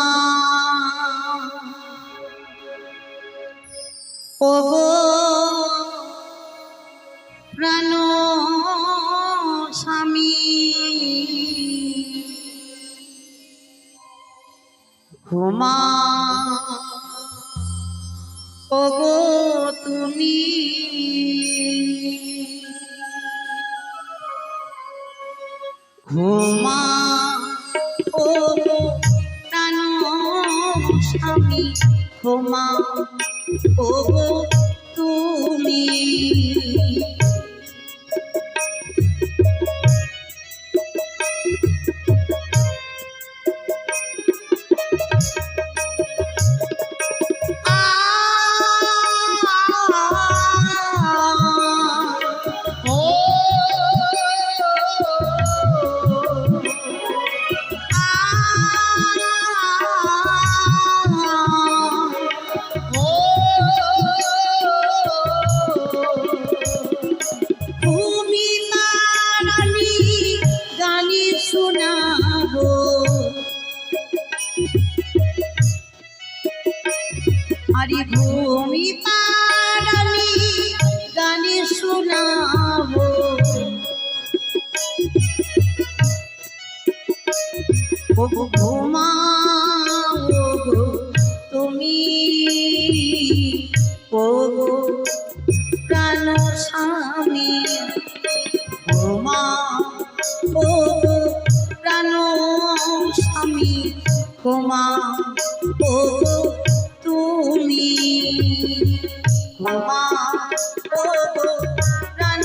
ও গো প্রাণ স্বামী, ঘুমা ও গো তুমি, ঘুমা ও গো প্রাণ স্বামী, ঘুমা ও গো তুমি। আরে ভূমি পাড়ালি গানে শোনাবো, ও গো ঘুমাও গো তুমি, ও গো প্রাণ স্বামী, ঘুমাও ও গো প্রাণ স্বামী, ঘুমাও ও গো তুমি, ঘুমা ও গো প্রাণ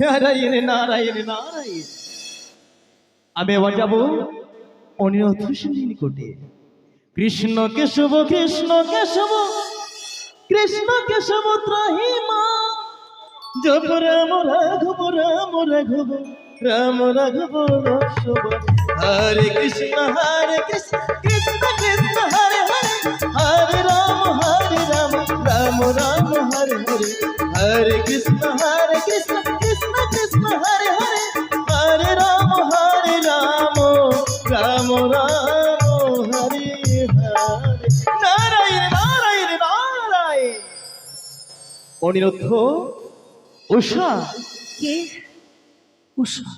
নারায়ণ নারায়ণ নারায়ণ। আমি এবার যাব অনিরুদ্ধ সেনের নিকটে। কৃষ্ণ কেশব কৃষ্ণ কেশব কৃষ্ণ কেশব ত্রাহি মা, জপ রাম রাঘব রাম রাঘব রাম রাঘব রসব। হরে কৃষ্ণ কৃষ্ণ কৃষ্ণ হরে হরে, হরে রাম রাম রাম হরে হরে। হরে কৃষ্ণ কৃষ্ণ কৃষ্ণ হরে হরে, হরে রাম রাম রাম হরে হরে। নারায়ণ নারায়ণ নারায়ণ। অনিরুদ্ধ, উষা, কে? উষা,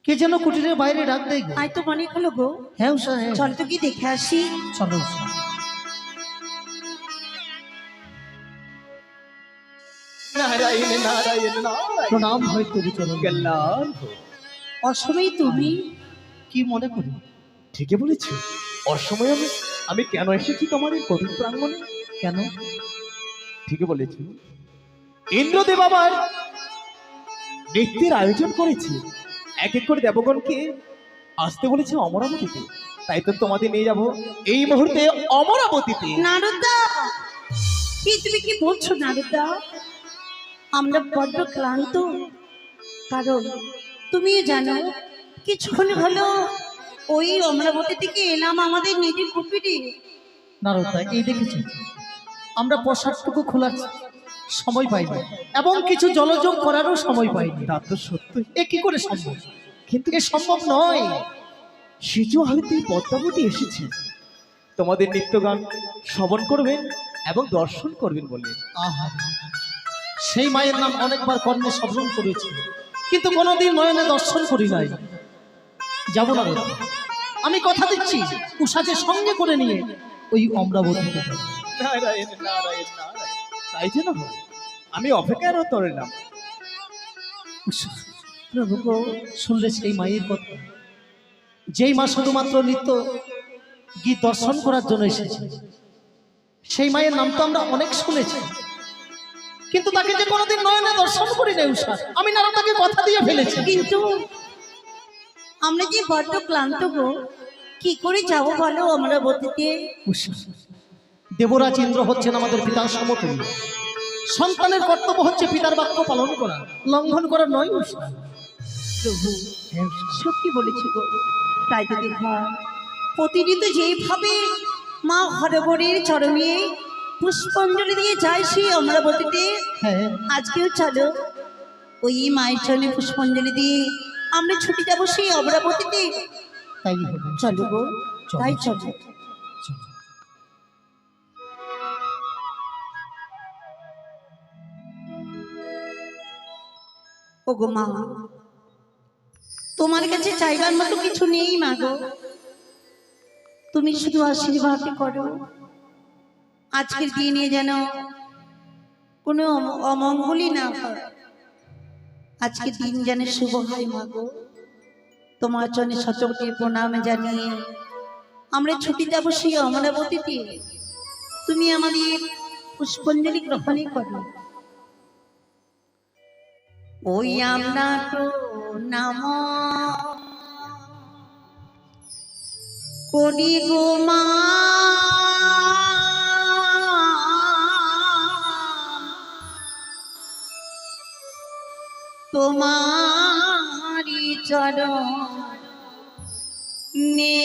কে যেন কুটিরের বাইরে ডাক দেয় গো। আয় তো অনেক হলো গো। হ্যাঁ উষা, হ্যাঁ চল তো কি দেখে আসি। চলো উষা। নারায়ণ নারায়ণ নারায়ণ। প্রণাম হয় তবু চরণ। গেলাম। অসময়ে তুমি কি মনে করি? ঠিকই বলেছি। অসময়ে আমি কেন এসেছি তোমার এই কঠিন প্রাঙ্গণে? কেন? ঠিকই বলেছি। ইন্দ্রদেব আবার নৃত্যের আয়োজন করেছে। এক এক করে দেবগণকে আসতে বলেছে অমরাবতীতে। তাই তো তোমাদের নিয়ে যাব এই মুহূর্তে অমরাবতীতে। নারদা, কি তুমি কি বলছো নারদা? আমরা বড্ড ক্লান্ত, কারণ তুমি জানো কিছুক্ষণ হলো ওই অমরাবতী থেকে এলাম আমাদের নিজের কুটিরে। নারদা, এই দেখেছি আমরা পোশাকটুকু খোলার সময় পাইনি এবং কিছু জলযোগ করারও সময় পাইনি। তা তো সত্য, এ কি করে সম্ভব? কিন্তু এ সম্ভব নয়। সিজু হয়তো এই পদ্মাবতী এসেছে তোমাদের নিত্যগান শ্রবণ করবেন এবং দর্শন করবেন বলে। আহা, সেই মায়ের নাম অনেকবার কর্ণে স্মরণ করেছি, কিন্তু কোনোদিন নয়নে দর্শন করি নাই। যাব না বলে আমি কথা দিচ্ছি, উষাকে সঙ্গে করে নিয়ে ওই অমরাবতীতে যাব। নারায়ণ নারায়ণ নারায়ণ। তাই যেন হয়। আমি অপেক্ষারত রইলাম। উষা, প্রভু গো, শুনলে সেই মায়ের কথা, যেই মা শুধুমাত্র নিত্য গীত দর্শন করার জন্য এসেছে। সেই মায়ের নাম তো আমরা অনেক শুনেছি, কিন্তু তাকে যে কোনোদিন নয়নে দর্শন করি নাই উষা। আমি না তাকে কথা দিয়ে ফেলেছি। কিন্তু আমরা যে বড্ড ক্লান্ত গো, কি করে যাবো বলো অমরাবতীতে? উষা, দেবরাজ ইন্দ্র হচ্ছেন আমাদের পিতার সমতুল্য। সন্তানের কর্তব্য হচ্ছে পিতার বাক্য পালন করা, লঙ্ঘন করা নয় উষা। প্রভু, সত্যি বলেছি গো। তাই তো দেখা প্রতিদিন তো যেইভাবে মা হরবরের চরণে পুষ্পাঞ্জলি দিয়ে যায় সেই অমরাবতীতে, হ্যাঁ, আজকেও চলো ওই মায়ের চরণে পুষ্পাঞ্জলি দিয়ে আমরা ছুটি যাবো সেই অমরাবতীতে। তাই হবে। চলো গো, চলো। তাই চলো। চলো। ও গো মা, তোমার কাছে চাইবার মতো কিছু নেই মা গো, তুমি শুধু আশীর্বাদ করো। আজকের দিনে যেন কোনো অমঙ্গলই না হয়, আজকের দিন যেন শুভ হয় মা গো। তোমার জন্য শতকোটি প্রণাম জানিয়ে আমরা ছুটি যাবো সেই অমরাবতীতে। তুমি আমাদের পুষ্পাঞ্জলি গ্রহণই করো। ওই আমরা তো নাম করি গো মা, তোমারি চরণ নে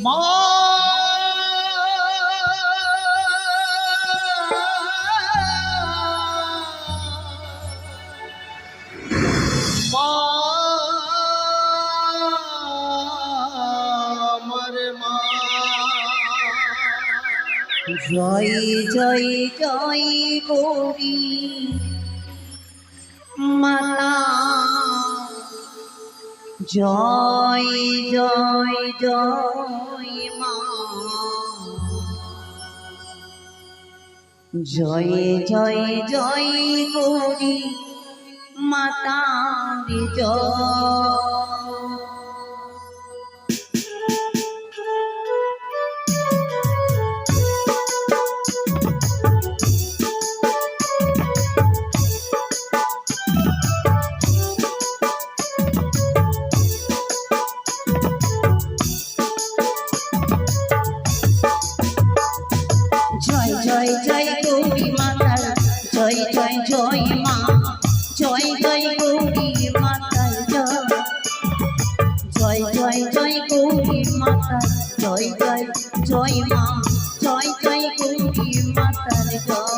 মা, মা মরে মা। জয় জয় জয় গৌরী মাতা, জয় জয় জয় মা, জয় জয় জয় গৌরী মাতা জয়। জয় গৌরী মাতার জয় জয় জয় মা জয় জয় গৌরী মাতার জয় জয় জয় গৌরী মাতার জয় জয় জয় মা জয় জয় গৌরী মাতার জয়।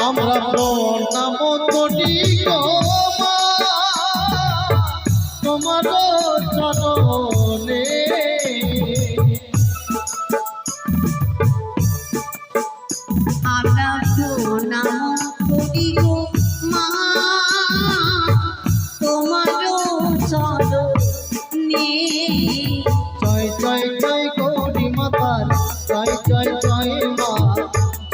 আমরা প্রণাম করি গো মা তোমার চরণে আমরা প্রণাম করি গো মা তোমার চরণে জয় জয় জয় গৌরী মাতার জয় জয় জয় মা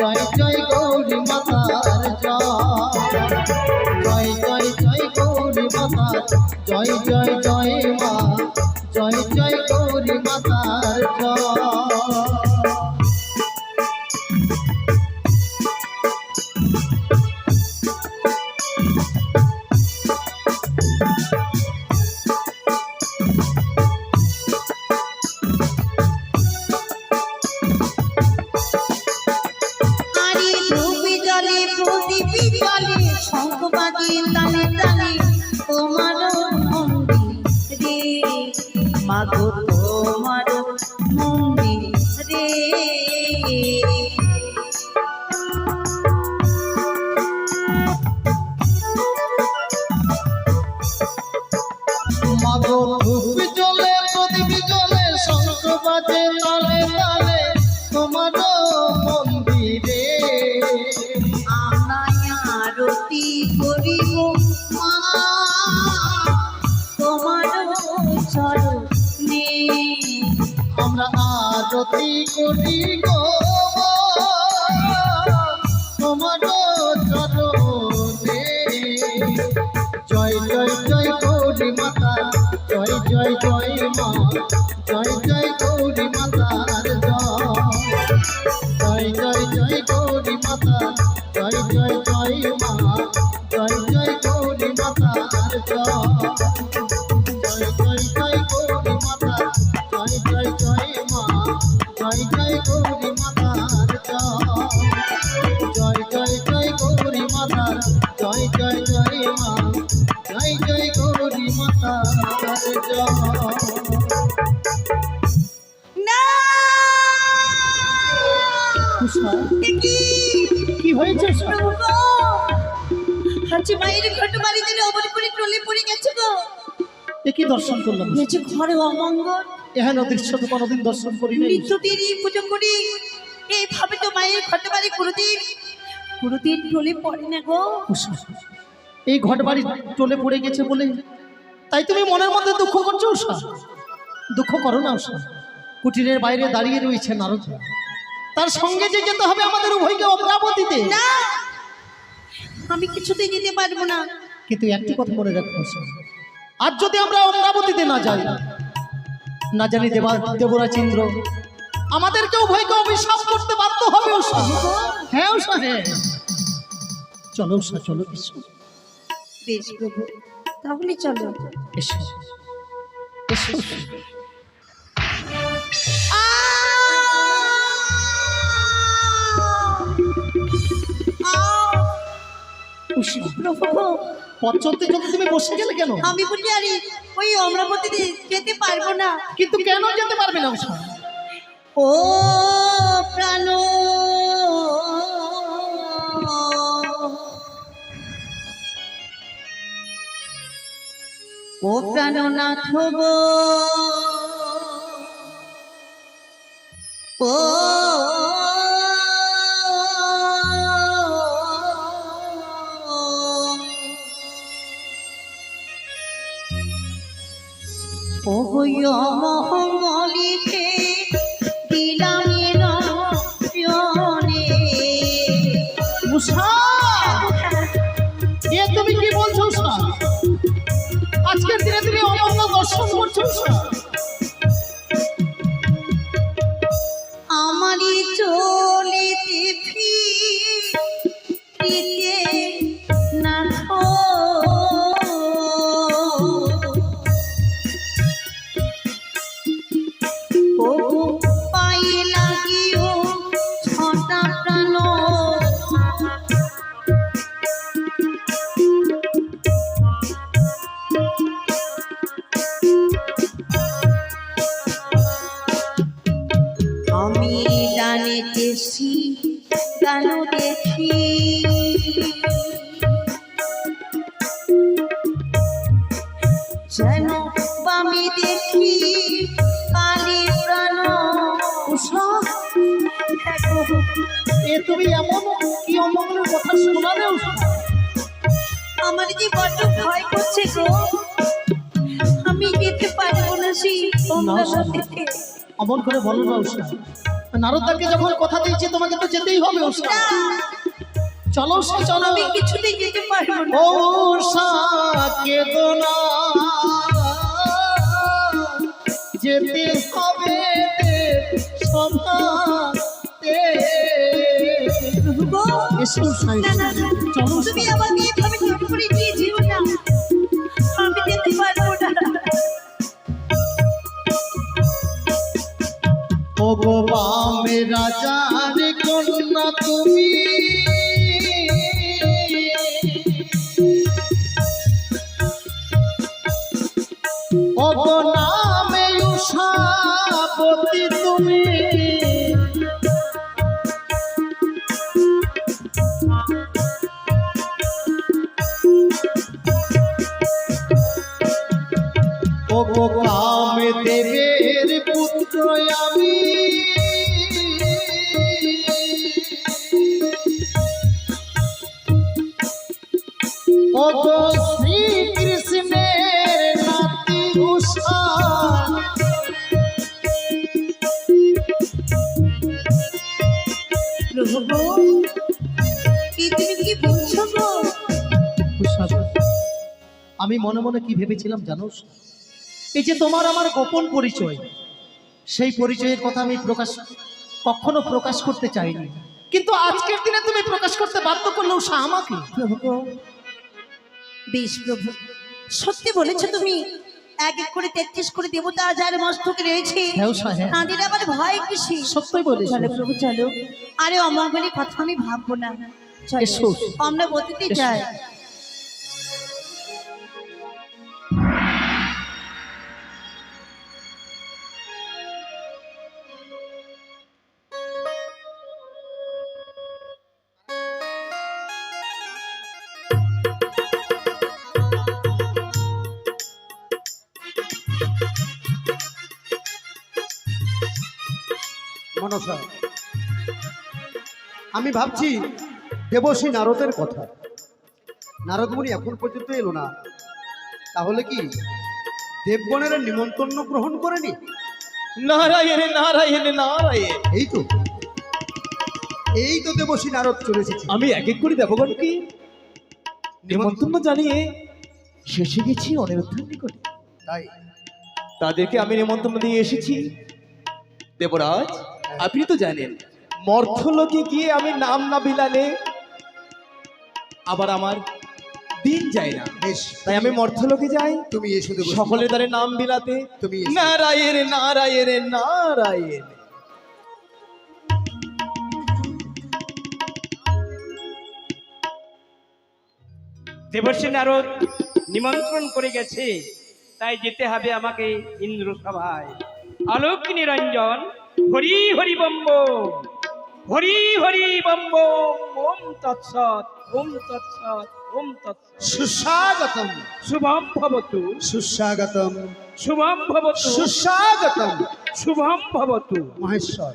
জয় জয় গৌরী মাতার জয় জয় জয় গৌরী মাতার জয় জয় জয় মা জয় জয় গৌরী মাতার জয়। আরে ধূপে জলে প্রদীপ জলে শঙ্খ বাজে তালে তালে তোমার মন্দির রে মাগো তোমার মন্দির রে মাগো ধূপ জ্বলে প্রদীপ জ্বলে শঙ্খ বাজে তালে তালে তোমার মন্দিরে আমরা আরতি করিব মা তোমার চরণে আমরা আরতি করি গো তোমার চরণে জয় জয় জয় গৌরী মাতা জয় জয় জয় মা জয় জয় গৌরী মাতার জয় জয় জয় গৌরী মাতা জয় জয় জয় মা জয় জয় গৌরী মাতার জয় জয় জয় গৌরী মাতা জয় জয় জয় মা জয় জয় গৌরী মাতার জয় জয় জয় গৌরী মাতার জয় জয় জয় মা জয় জয় গৌরী মাতার না কি হয়েছে প্রভু গো, আজ মায়ের ঘট বাড়িতে অমর করে টলে পড়ে গেছে গো। কি দর্শন করলাম? হয়েছে ঘরে অমঙ্গল, এহেন দৃশ্য তো কোনোদিন দর্শন করি নাই। নিত্যদিনই পুজো করি, এইভাবে তো মায়ের ঘট বাড়ি কোনোদিন টলে পড়ে না গো। এই ঘট বাড়ি টলে পড়ে গেছে বলে তাই তুমি মনের মধ্যে দুঃখ করছো উষা? দুঃখ করো না উষা, কুটিরের বাইরে দাঁড়িয়ে রয়েছে নারদ, তার সঙ্গে যে যেতে হবে আমাদের উভয়কে অমরাবতীতে। না, আমি কিছুতেই যেতে পারবো না। কিন্তু একটি কথা মনে রাখো উষা, আজ যদি আমরা অমরাবতীতে না যাই, না জানি দেবরাজ ইন্দ্র আমাদেরকে উভয়কে অভিশাপ করতে বাধ্য হবে উষা। হ্যাঁ উষা, হ্যাঁ, চলো উষা, চলো এসো বেশ প্রভু, তাহলে চলো। এসো এসো। উষা, প্রভু গো, পথ চলতে চলতে তুমি বসে গেলে কেন? আমি বলি আরে ওই অমরাবতীতে যেতে পারবো না। কিন্তু কেন যেতে পারবে না উষা? ও প্রাণ, ও প্রাণনাথ গো, ও ও মহঙ্গলিতে দিলাম নয়নে। উষা, এ তুমি কি বলছো উষা? আজকের দিনে তুমি অমঙ্গল দর্শন করছো উষা? আমি ডানে দেখি কেন দেখি যেন বামে দেখি কালী প্রাণ সব এ তুমি এমন কি অমঙ্গলের কথা শোনালে উষা? আমার যে বড্ড ভয় করছে গো, আমি যেতে পারবো না সেই অমরাবতীতে। অমন করে বলো না উষা, নারদদাকে যখন কথা দিয়েছি তোমাকে তো যেতেই হবে উষা। চলো উষা চলো। আমি কিছুতেই যেতে পারবো না। ও উষা কেঁদো না, যেতে হবে সভাতে। গো, এসো উষা, না, না, না, চলো উষা। তুমি আমাকে এভাবে জোর করে নিয়ে যেও না, আমি যেতে পারবো না। ও গো বামে রাজার কন্যা তুমি, ও গো নামে উষাবতী তুমি। ও গো কামে দেবের পুত্র আমি, ও গো শ্রীকৃষ্ণের নাতি উষা। প্রভু গো, এই তুমি কি বলছো গো? উষা, আমি মনে মনে কি ভেবেছিলাম জানো? এই যে তোমার আমার গোপন পরিচয়, সেই পরিচয়ের কথা আমি কখনো প্রকাশ করতে চাইনি, কিন্তু আজকের দিনে তুমি প্রকাশ করতে বাধ্য করলে উষা আমাকে। প্রভু গো, বেশ প্রভু, সত্যি বলেছো তুমি। এক এক করে 33 করে দেবতা যার মস্তকে রয়েছে, হ্যাঁ উষা, হ্যাঁ তাদের আবার ভয় কিসে? সত্যই বলেছ। চলো প্রভু চলো, আরে অমঙ্গলের কথা আমি ভাববো না। এসো। চলো আমরা বলতে এসো। যাই। মনসা, আমি ভাবছি দেবশ্রী নারদের কথা। নারদমুনি এখন পর্যন্ত এলো না, তাহলে কি দেবগণের নিমন্ত্রণ গ্রহণ করেনি? নারায়ণ নারায়ণ নারায়ণ। এই তো দেবশ্রী নারদ চলে এসেছে। আমি এক এক করে দেবগণকে নিমন্ত্রণ জানিয়ে শেষে গেছি অনিরুদ্ধের নিকটে। তাই তাদেরকে আমি নিমন্ত্রণ দিয়ে এসেছি। দেবরাজ, আপনি তো জানেন মর্থলোকে গিয়ে আমি নাম না বিলালে আবার আমার দিন যায় না। বেশ, তাই আমি মর্থলোকে যাই তুমি এসে দেবশ্রী। সকলের দ্বারে নাম বিলাতে। তুমি এসো। নারায়ণ নারায়ণ নারায়ণ। দেবর্ষী নারদ নিমন্ত্রণ করে গেছে, তাই যেতে হবে আমাকে ইন্দ্র সভায়। আলোক নিরঞ্জন, হরি হরি বম বম, হরি হরি বম বম, ওম তৎসৎ, ওম তৎসৎ, ওম তৎসৎ। সুস্বাগতম শুভম ভবতু, সুস্বাগতম শুভম ভবতু, সুস্বাগতম। শুভম ভবতু। মহেশ্বর,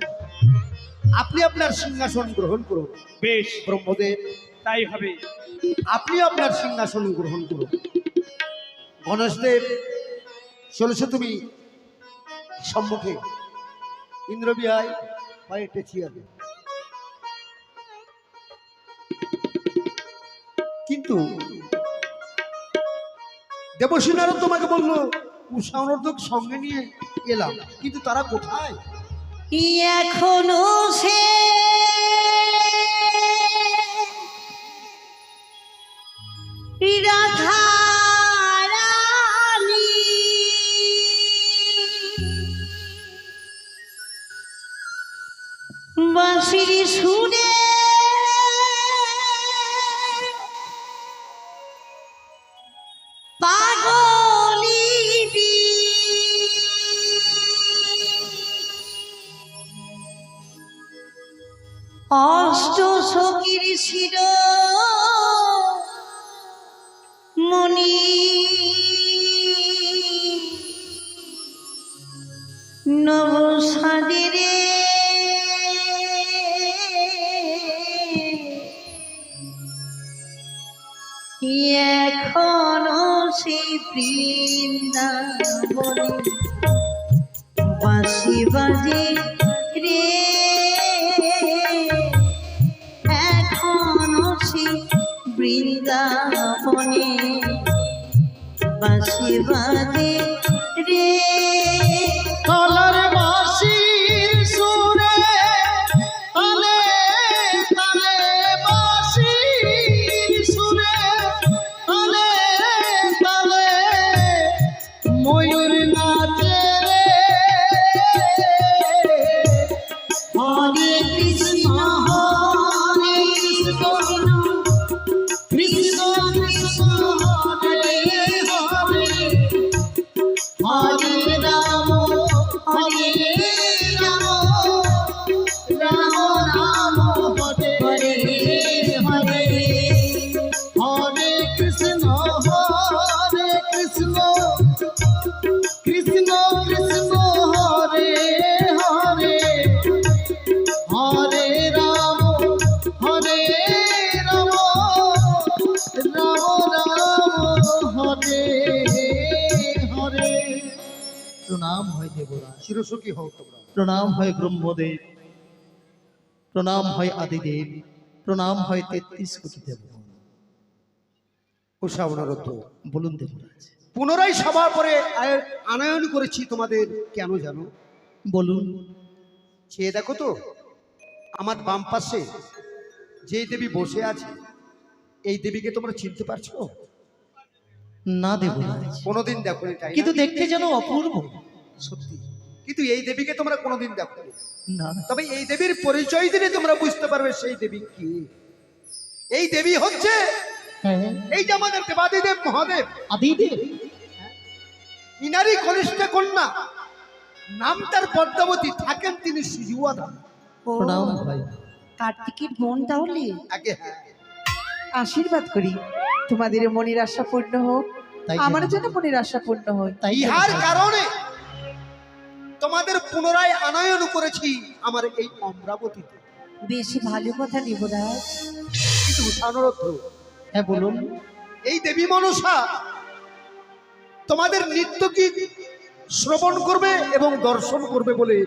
আপনি আপনার সিংহাসন গ্রহণ করুন। বেশ, ব্রহ্মদেব, তাই হবে। আপনি আপনার সিংহাসন গ্রহণ করুন। গণেশদেব, চলেছো তুমি সম্মুখে। ইন্দ্রবিহাই পায়ে টেচিয়া দে। কিন্তু দেবশ্রী নারদ তোমাকে বললো উষা অনর্দক সঙ্গে নিয়ে এলাম, কিন্তু তারা কোথায়? এখনো সে রাধারানী বাঁশির সুরে পাগলি অষ্ট সখীর শির মণি নব সাজরে এখনো সেই বৃন্দাবনে বাঁশি বাজে রে, এখনো সেই বৃন্দাবনে বাঁশি বাজে রে। কলার বাঁশির সুরে তালে তালে বাঁশির সুরে তালে তালে ময়ূর নাচে রে। হরে কৃষ্ণ হরে কৃষ্ণ কৃষ্ণ কৃষ্ণ হরে হরে হরে রাম হরে রাম রাম রাম হরে হরে হরে হরে কৃষ্ণ কৃষ্ণ কৃষ্ণ হরে হরে হরে রাম রাম রাম হরে হরে। প্রণাম হয় দেবরাজ, চিরসুখী হও তোমরা। প্রণাম হয় ব্রহ্মদেব, প্রণাম হয় আদিদেব, প্রণাম হয় 33 কোটি দেব। উষা অনুরোধ, বলুন দেবরাজ, পুনরায় সবার পরে আনয়ন করেছি তোমাদের, কেন জানো? বলুন। চেয়ে দেখো তো আমার বাম পাশে যে দেবী বসে আছে, এই দেবীকে তোমরা চিনতে পারছো? না দেবরাজ, কোনোদিন দেখোনি, তাই না? কিন্তু দেখতে যেন অপূর্ব। সত্যি, কিন্তু এই দেবীকে তোমরা কোনোদিন দেখোনি। না তবে এই দেবীর পরিচয় দিলে তোমরা বুঝতে পারবে সেই দেবী কি। এই দেবী হচ্ছে হ্যাঁ, এই যে আমাদের দেবাদিদেব মহাদেব, আদিদেব। ইনারই কনিষ্ঠ কন্যা, নাম তার পদ্মাবতী, থাকেন তিনি সিজুয়াদা। ও, প্রণাম ভাই। কার্তিকের বোন তাহলে? আগে হ্যাঁ, আশীর্বাদ করি তোমাদের মনের আশা পূর্ণ হোক, তাই আমার যেন- জন্য মনের আশা পূর্ণ হয়। তাই ইহার যেন- কারণে তোমাদের পুনরায় আনয়ন করেছি আমার এই অমরাবতীতে। বেশি ভালো কথা দেবরাজ। কিন্তু অনুরোধ, হ্যাঁ বলুন। এই দেবী মনসা তোমাদের নৃত্য গীত শ্রবণ করবে এবং দর্শন করবে বলে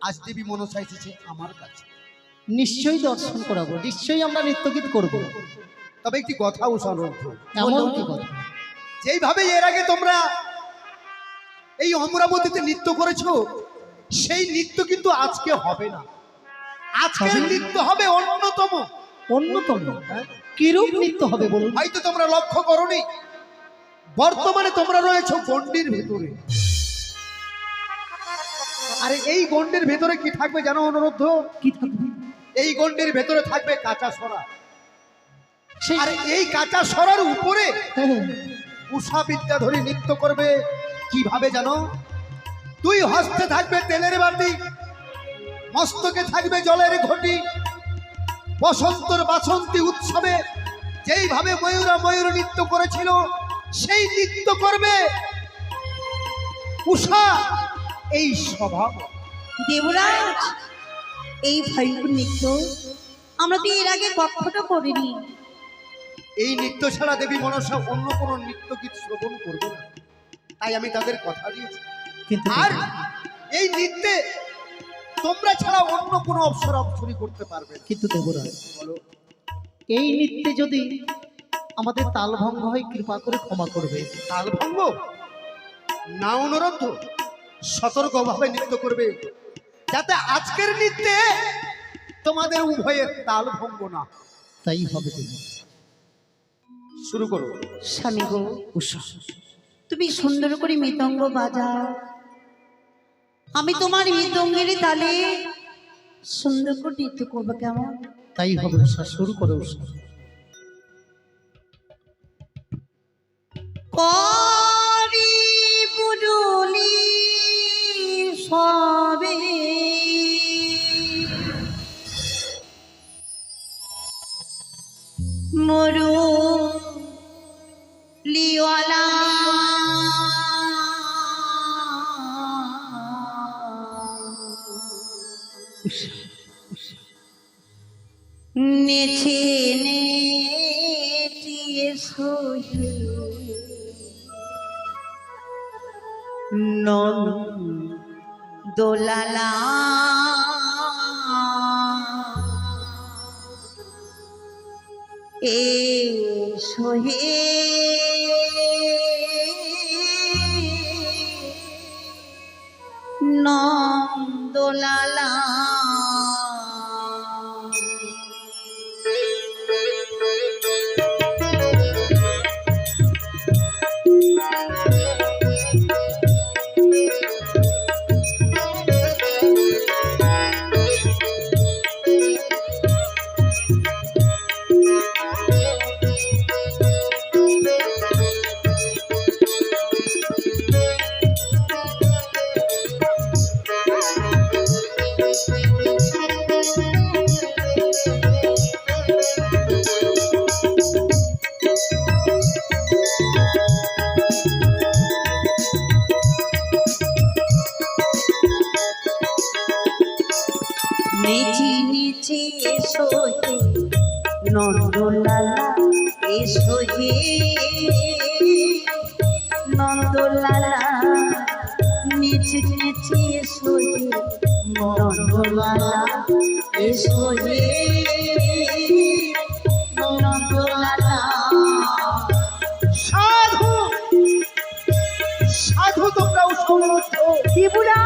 আজ দেবী মনসা এসেছে আমার কাছে। নিশ্চয়ই দর্শন করাবো, নিশ্চয়ই আমরা নৃত্যগীত করব। তবে একটি কথা অনুরোধ, এমন কি কথা? যেইভাবে এর আগে তোমরা এই অমরাবতীতে নৃত্য করেছো, সেই নৃত্য কিন্তু আজকে হবে না। আজকের তবে? নৃত্য হবে অন্যতম। অন্যতম কিরূপ নৃত্য হবে বলুন? হয়তো তোমরা লক্ষ্য করোনি, বর্তমানে তোমরা রয়েছো গন্ডির ভেতরে। আরে এই গন্ডির ভেতরে কি থাকবে জানো অনুরোধ? কি থাকবে? এই গন্ডির ভেতরে থাকবে কাঁচা সরা। সেই আর এই কাঁচা সরার উপরে হ্যাঁ, উষা বিদ্যাধরী নৃত্য করবে। কিভাবে জানো? দুই হস্তে থাকবে তেলের বাটি, মস্তকে থাকবে জলের ঘটি। বসন্তর বাসন্তী উৎসবে যেইভাবে ময়ূরা ময়ূর নৃত্য করেছিল, সেই নৃত্য করবে উষা এই স্বভাব। দেবরাজ, এই ভয়ঙ্কর নৃত্য আমরা তো এর আগে কখনো করিনি। এই নৃত্য ছাড়া দেবী মনসা অন্য কোনো নৃত্য গীত শ্রবণ করবে না, তাই আমি তাদের কথা দিয়েছি। কিন্তু আর এই নৃত্যে তোমরা ছাড়া অন্য কোনো অপসর অপসরি করতে পারবে না। কিন্তু দেবরাজ, বলো, এই নৃত্যে যদি আমাদের তাল ভঙ্গ হয় কৃপা করে ক্ষমা করবে। তাল ভঙ্গ না অনুরোধ, সতর্কভাবে নৃত্য করবে, যাতে আজকের নৃত্যে তোমাদের উভয়ের তাল ভঙ্গ না। তাই হবে দেবরাজ। শুরু করো। স্বামী গো, উষা, তুমি সুন্দর করে মৃদঙ্গ বাজাও, আমি তোমার মৃদঙ্গের তালে সুন্দর করে নৃত্য করবো, কেমন? তাই হবে উষা, শুরু করো উষা। করি পুরুলি সবে নেচে নেচিয়ে সহে দোলালা এ সহে নন্দলালা নেচি নেচি এসো হে নন্দলালা এসো হে নন্দলালা নেচি নেচি এসো হে নন্দলালা এসো হে নন্দলালা সাধু সাধু তোমরা উৎসব ত্রিপুরা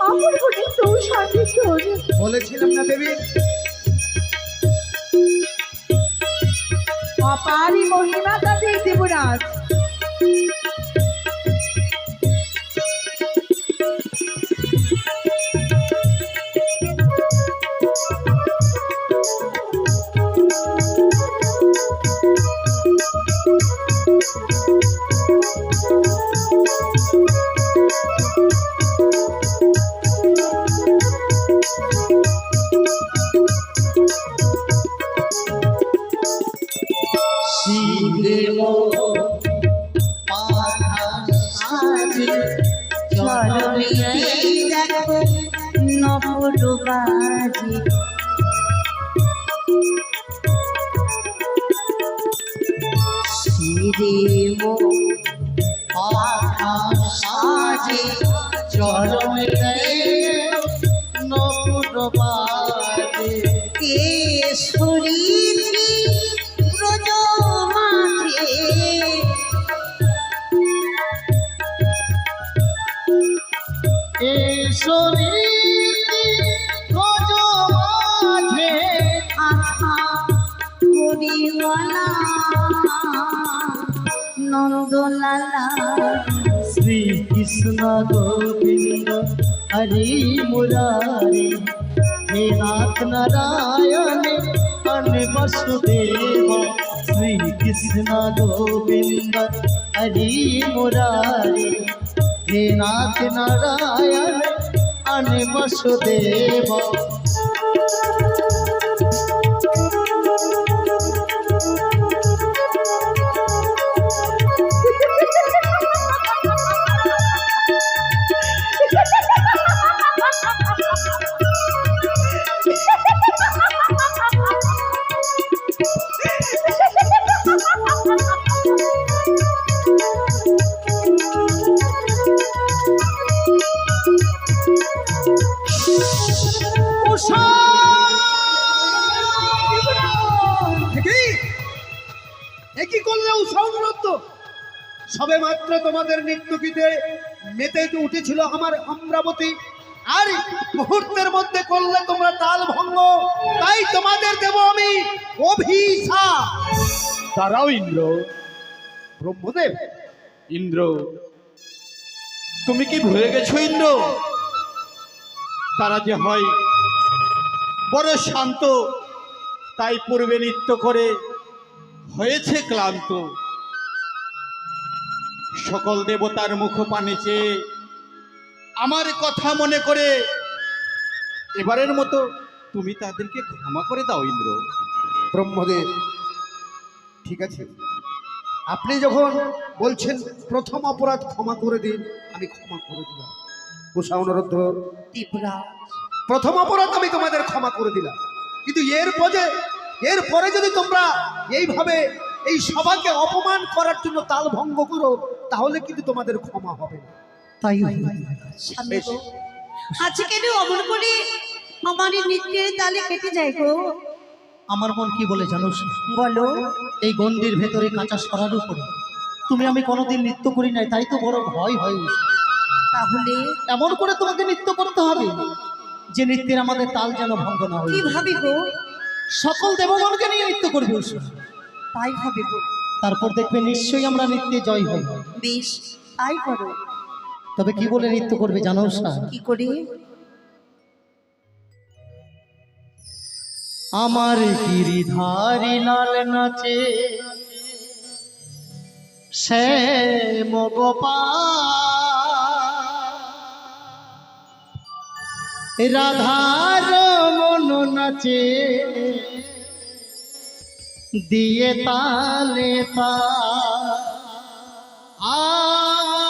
আমার বলে তো সাথে তোর বলেছিলাম না দেবী অপারি মহিমা তাদের দেবরাজ। দেখো নবডুবাজি শিরে মো সাজে চরণে নবডুবাজি কেশরী ব্রজ মাঝে নন্দলালা শ্রী কৃষ্ণ গোবিন্দ হরি মুরারি হে নাথ নারায়ণ অনে বসুদেব শ্রী কৃষ্ণ গোবিন্দ হরি মুরারি হে নাথ নারায়ণ অনে বসুদেব কি করলে উৎসব সবে মাত্র তোমাদের নৃত্য গীতে মেতে উঠেছিল আমার অমরাবতী আর মুহূর্তের মধ্যে করলে তোমরা তাল ভঙ্গ তাই তোমাদের দেব আমি অভিশাপ। দাঁড়াও ইন্দ্র। ব্রহ্মদেব ইন্দ্র তুমি কি ভুলে গেছো ইন্দ্র? তারা যে হয় বড় শান্ত, তাই পূর্বে নৃত্য করে হয়েছে ক্লান্ত। সকল দেবতার মুখ পানে চেয়ে আমার কথা মনে করে এবারের মতো তুমি তাদেরকে ক্ষমা করে দাও ইন্দ্র। ব্রহ্মদেব ঠিক আছে, আপনি যখন বলছেন প্রথম অপরাধ ক্ষমা করে দিন, আমি ক্ষমা করে দিলাম। কুষা অনুরোধ ত্রিপুরা প্রথম অপরাধ আমি তোমাদের ক্ষমা করে দিলাম, কিন্তু এরপরে যদি তোমরা এইভাবে এই সভাকে অপমান করার জন্য তাল ভঙ্গ করো, তাহলে কিন্তু তোমাদের ক্ষমা হবে না। তাই স্বামী গো, আজকে কেন অমন করে আমার এই নৃত্যের তালে কেটে যায় গো? আমার মন কি বলে জানোস? বলো। এই গন্ডির ভেতরে কাঁচা সরার উপরে তুমি আমি কোনোদিন নৃত্য করি নাই, তাই তো বড় ভয় হয়। তাহলে এমন করে তোমাকে নৃত্য করতে হবে যে নৃত্যের আমাদের তাল যেন ভঙ্গ না হয়। কি ভাবি গো? সকল দেবগণকে নিয়ে নৃত্য করবে উষা। তাই হবে গো। তারপর দেখবে নিশ্চয়ই আমরা নৃত্যে জয় হই। বেশ, তাই করো। তবে কি বলে নৃত্য করবে জানোস না? কি করে? আমার গিরিধারী লাল নাচে শ্যাম গোপাল, রাধার মন নাচে দিয়ে তালে তাল। আমার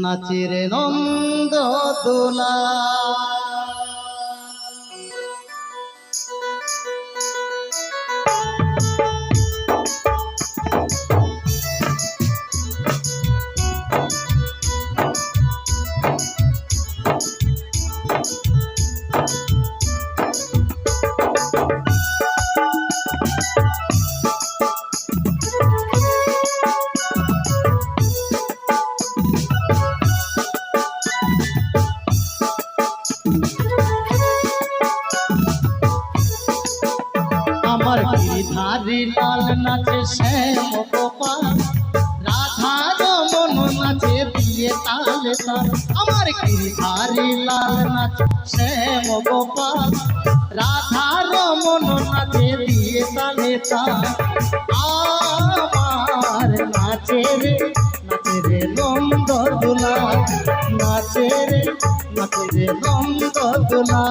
নাচের নন্দ দোলা। আমার গিরিধারী লাল নাচে শ্যাম গোপাল, রাধার মন নাচে দিয়ে তালে তাল। আমার গিরিধারী লাল নাচে শ্যাম গোপাল, রাধার মন নাচে দিয়ে তালে তাল। আমার নাচের নন্দ দোলা, নাচের নন্দ দোলা।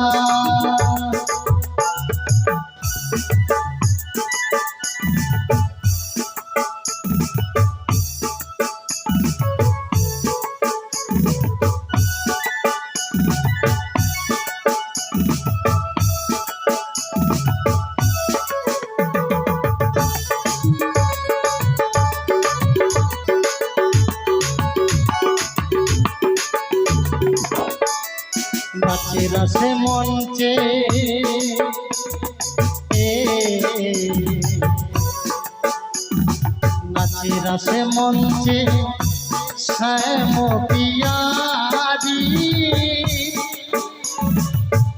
নাচে রাসে মঞ্চে নাচে রাসে মঞ্চে শ্যাম পিয়ারি,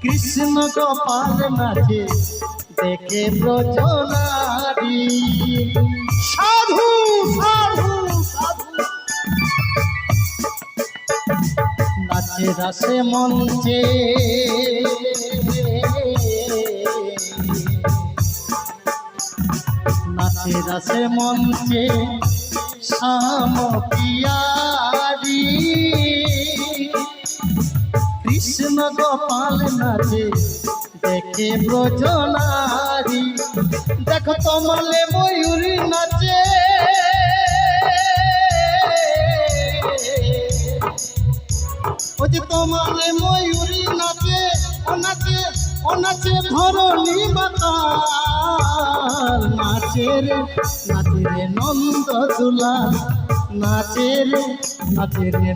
কৃষ্ণ গোপাল নাচে দেখে ব্রজনারী। সাধু সাধু নাচে রাসে মঞ্চে নাচে রাসে মঞ্চে শ্যাম পিয়ারি, কৃষ্ণ গোপাল নাচে দেখে ব্রজনারী। দেখো তোমালে ময়ূরী নাচে, ও যে তোমালে ময়ূরী নাচে, ও নাচে ধরণী বাতাল। নাচের নন্দ দোলা, নাচের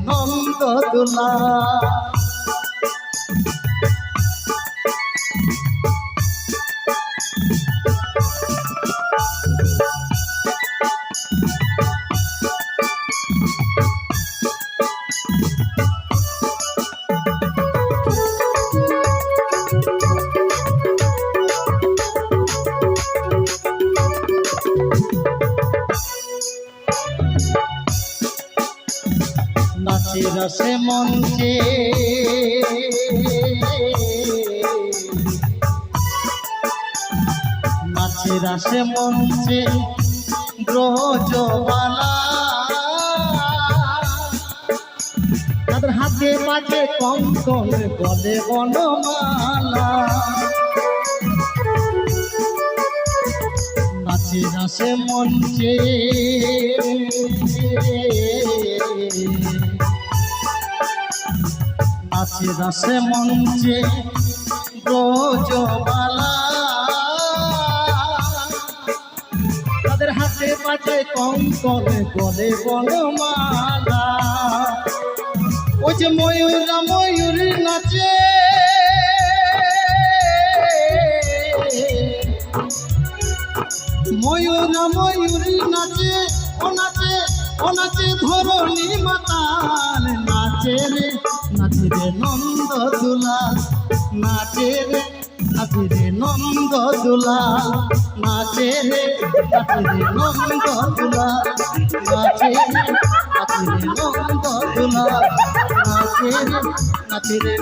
নন্দ দোলা। নাচে রাসে মঞ্চে নাচে রাসে মঞ্চে ব্রজবালা, তাদের হাতে বাজে কঙ্কন গলে বনমালা। নাচে নাচে নাচে মঞ্চে নাচে নাচে মঞ্চে ব্রজবালা তাদের হাতে পাতে কঙ্কন গলে বনমালা ওই যে ময়ূরা ময়ূর নাচে ময়ূরা ময়ূর নাচে ও নাচে ও নাচে ধরণী মাতাল নাচে রে নন্দ দুলাল নাচে রে নন্দ দুলাল নাচে রে নন্দ দুলাল নাচে রে নন্দ দুলাল নাচে রে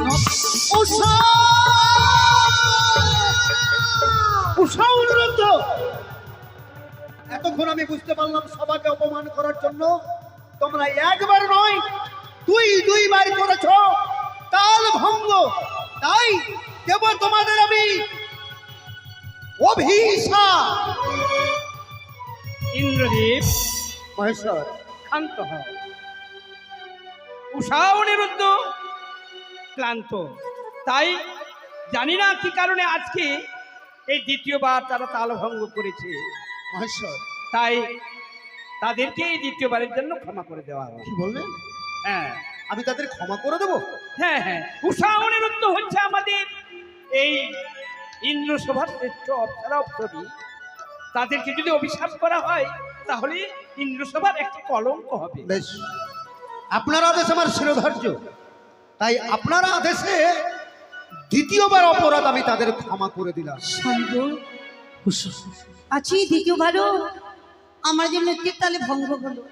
উষা উষা অনুরোধ। এতক্ষণ আমি বুঝতে পারলাম সবাইকে অপমান করার জন্য তোমরা একবার নয় দুইবার করেছ তাল ভঙ্গ। তাই দেব তোমাদের আমি অভিশাপ। ইন্দ্রদেব মহেশ্বর, ক্ষান্ত হও। উষা অনিরুদ্ধ ক্লান্ত, তাই জানি না কি কারণে আজকে এই দ্বিতীয়বার তারা তালভঙ্গ করেছে। মহেশ্বর, তাই তাদেরকে এই দ্বিতীয়বারের জন্য ক্ষমা করে দেওয়া হবে। কি বললেন? হ্যাঁ আমি তাদের ক্ষমা করে দেবো? হ্যাঁ হ্যাঁ, উষা অনিরুদ্ধ হচ্ছে আমাদের এই ইন্দ্রসভার শ্রেষ্ঠ অপ্সরা অপ্সরী। তাদেরকে যদি অভিশাপ করা হয় তাহলে ইন্দ্রসভার একটি কলঙ্ক হবে। বেশ, আপনার আদেশ আমার শিরোধার্য। তাই আপনার আদেশে দ্বিতীয়বার অপরাধ আমি তাদের ক্ষমা করে দিলাম। স্বর্গ আছি দ্বিতীয়বারও আমার যে নৃত্যের তালে ভঙ্গ হলো,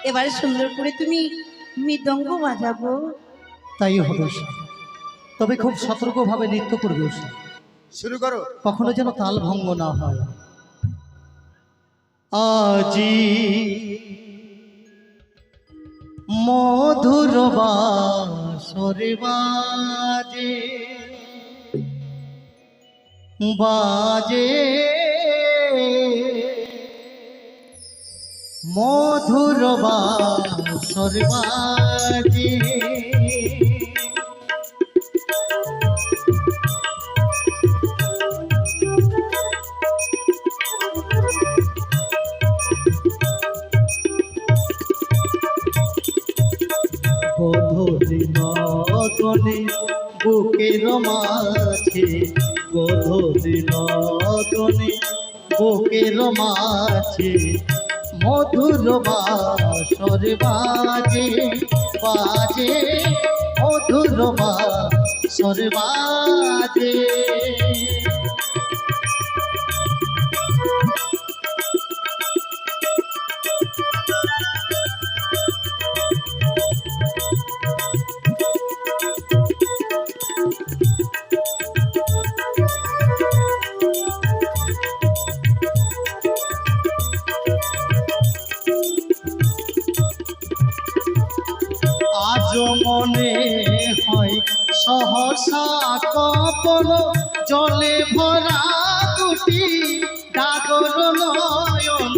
এবারে সুন্দর করে তুমি মৃদঙ্গ বাজাবো। তাই হবে উষা। তবে খুব সতর্কভাবে নৃত্য করবে উষা, শুরু করো। কখনো যেন তাল ভঙ্গ না হয়। আজি মধুর বাঁশরে বাজে বাজে মধুর বাঁশরে বাজে গধূলি নগনে বুকের মাঝে গধূলি নগনে বুকের মাঝে মধুর বাঁশর বাজে বাজে মধুর বাঁশর বাজে আজ মনে হয় সহসা কপন জলে ভরা দুটি ডাগর নয়ন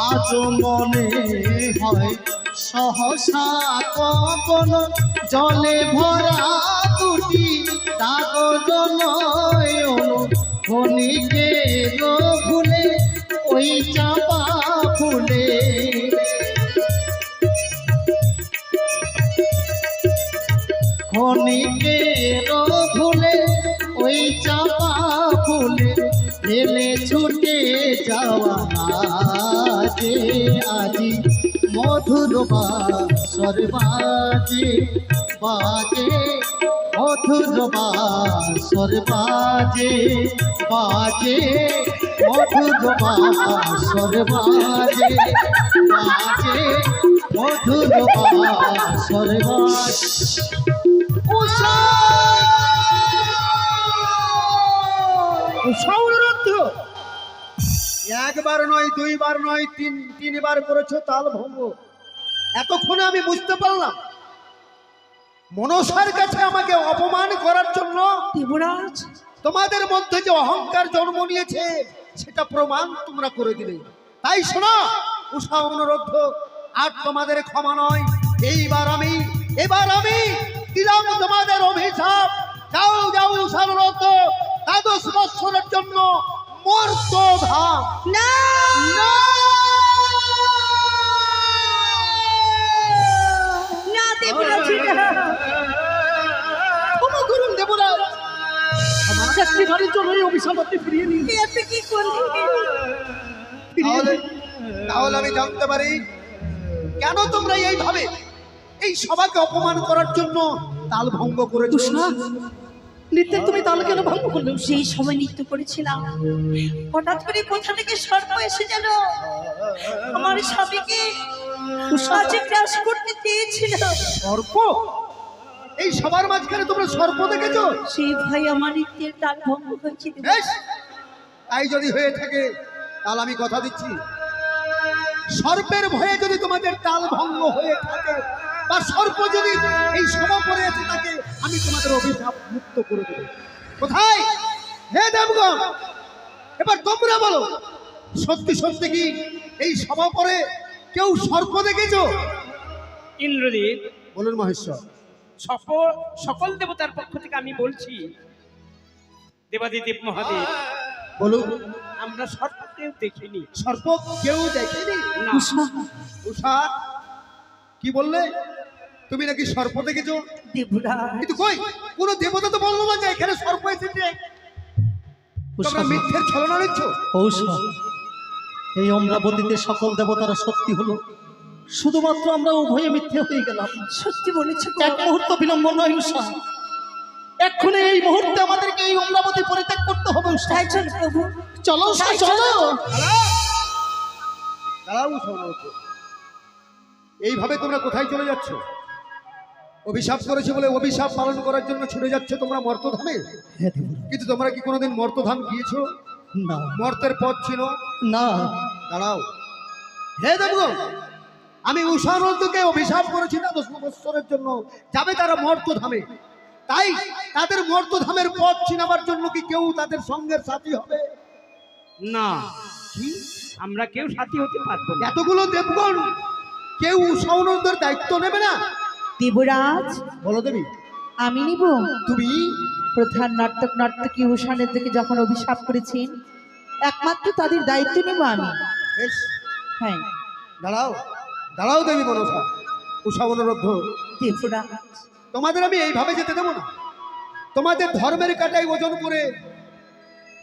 আজ মনে হয় সহসা কপন জলে ভরা দুটি ডাগর নয়ন ক্ষণিকের ভুলে ওই চাপা ফুলে ক্ষণিকের ভুলে ওই চাপা ফুলে ফেলে ছুটে যাওয়া যে আজি মধুর বাঁশর বাজে বাজে মধুর বাঁশর বাজে বাজে মধুর বাঁশর বাজে বাজে মধুর বাঁশর বাজে উষা উষা অনুরোধ। একবার নয় দুইবার নয় তিনবার করেছো তাল ভঙ্গ। এতক্ষণে আমি বুঝতে পারলাম মনসার কাছে আমাকে অপমান করার জন্য দেবরাজ, তোমাদের মধ্যে যে অহংকার জন্ম নিয়েছে সেটা প্রমাণ তোমরা করে দিলে। তাই শোনো উষা, অনুরোধ আর তোমাদের ক্ষমা নয়। এবার আমি দিলাম তোমাদের অভিশাপ। যাও যাও উষা, অনুরোধ 12 বৎসরের জন্য মর্তধাম। না না দেবরাজ, না। ক্ষমা করুন দেবরাজ। চাকরিবারের জন্য এই অভিশাপ আপনি ফিরিয়ে নিন। এ আপনি কি করলেন? তাহলে আমি জানতে পারি কেন তোমরা এইভাবে এই সভাকে অপমান করার জন্য তাল ভঙ্গ করেছো? নিত্যের তুমি তাহলে কেন ভঙ্গ করলে? সেই সময় নৃত্য করেছিলাম, হঠাৎ করে কোথা থেকে সর্প এসে গেল। আমার স্বামীকে সাজে গ্রাস করতে চেয়েছিল। সর্প? এই সবার মাঝখানে তোমরা সর্প দেখেছো? সেই ভাই আমার নৃত্যের তাল ভঙ্গ হয়েছিল। বেশ, তাই যদি হয়ে থাকে তাহলে আমি কথা দিচ্ছি, সর্পের ভয়ে যদি তোমাদের তাল ভঙ্গ হয়ে থাকে বা সর্প যদি এই সভা করে আছে তাকে, আমি তোমাদের অভিশাপ মুক্ত করে দেব। কোথায়? হে দেবগণ, এবার তোমরা বলো, সত্যি সত্যি কি এই সভা করে কেউ সর্প দেখেছো? ইন্দ্রদেব, বলুন মহেশ্বর। সকল দেবতার পক্ষ থেকে আমি বলছি, দেবাদিদেব মহাদেব, বলুন। আমরা সর্প কেউ দেখিনি। সর্প কেউ দেখেনি? না। উষা, কি বললে? তুমি নাকি সর্প দেখেছো? দেবরাজ, কিন্তু কই কোনো দেবতা তো বললো না যে এখানে সর্প এসেছে। তোমরা মিথ্যের ছলনা নিচ্ছ। ঔষধ, এই অমরাবতীতে সকল দেবতারা সত্যি হলো, শুধুমাত্র আমরা উভয়ে মিথ্যে হয়ে গেলাম। সত্যি বলেছ গো। এক মুহূর্ত বিলম্ব নয় উষা, এক্ষুনি এই মুহূর্তে আমাদেরকে এই অমরাবতী পরিত্যাগ করতে হবে। উষা, তাই চল প্রভু, চলো উষা, চলো। দাঁড়াও উষা, এইভাবে তোমরা কোথায় চলে যাচ্ছ? অভিশাপ করেছে বলে অভিশাপ পালন করার জন্য ছুটে যাচ্ছ তোমরা মর্তধামে। হ্যাঁ দেবরাজ। কিন্তু তোমরা কি কোনোদিন মর্তধাম গিয়েছো? না মর্তের পথ ছিল? না। দাঁড়াও। হে দেবগণ, আমি উষানন্দকে অভিশাপ করেছি না 10 বৎসরের জন্য যাবে তারা মর্তধামে। তাই তাদের মর্তধামের পথ চিনাবার জন্য কি কেউ তাদের সঙ্গের সাথী হবে? না, আমরা কেউ সাথী হতে পারবো না। এতগুলো দেবগণ কেউ উষানন্দের দায়িত্ব নেবে না? দেবরাজ, বলো দেবী। আমি নিব। তুমি প্রধান নাটক নর্তকী উষানের দিকে যখন অভিশাপ করেছেন, একমাত্র তাদের দায়িত্ব নেব আমি। বেশ, হ্যাঁ দাঁড়াও দাঁড়াও দেবী মনসা। উষা অনুরোধ, দেবরাজ, তোমাদের আমি এইভাবে যেতে দেবো না। তোমাদের ধর্মের কাটাই ওজন করে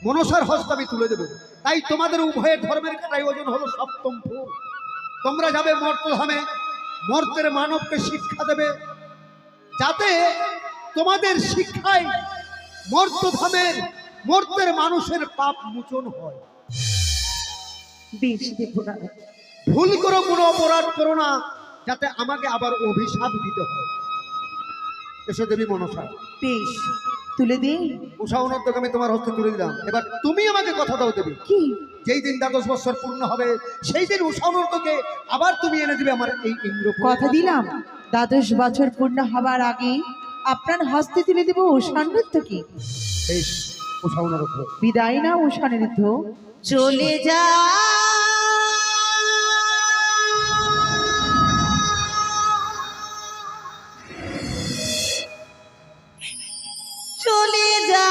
মনসার হস্ত আমি তুলে দেবো। তাই তোমাদের উভয়ের ধর্মের কাটাই ওজন হলো 7ম ফুল। তোমরা যাবে মর্তধামে, মর্তের মানবকে শিক্ষা দেবে, যাতে তোমাদের শিক্ষায় মর্তের মানুষের পাপ মোচন হয়। বেশ দেবরাজ, ভুল করো, কোনো অপরাধ করো না, যাতে আমাকে আবার অভিশাপ দিতে হয়। এসো দেবী মনসা। বেশ। তুলে দিই। উষা অনুরোধকে আমি তোমার হস্তে তুলে দিলাম। এবার তুমি আমাকে কথা দাও দেবী, কি? যেই দিন 12 বৎসর পূর্ণ হবে সেই দিন উষা অনুরোধকে আবার তুমি এনে দিবে আমার এই ইন্দ্রপুরে। কথা দিলাম, 12 বছর পূর্ণ হবার আগে আপনার হস্তে তুলে দেব উষা নৃত্যকে। বেশ, উষা অনুরোধ। বিদায় না উষা নৃত্য। চলে যা চলে যা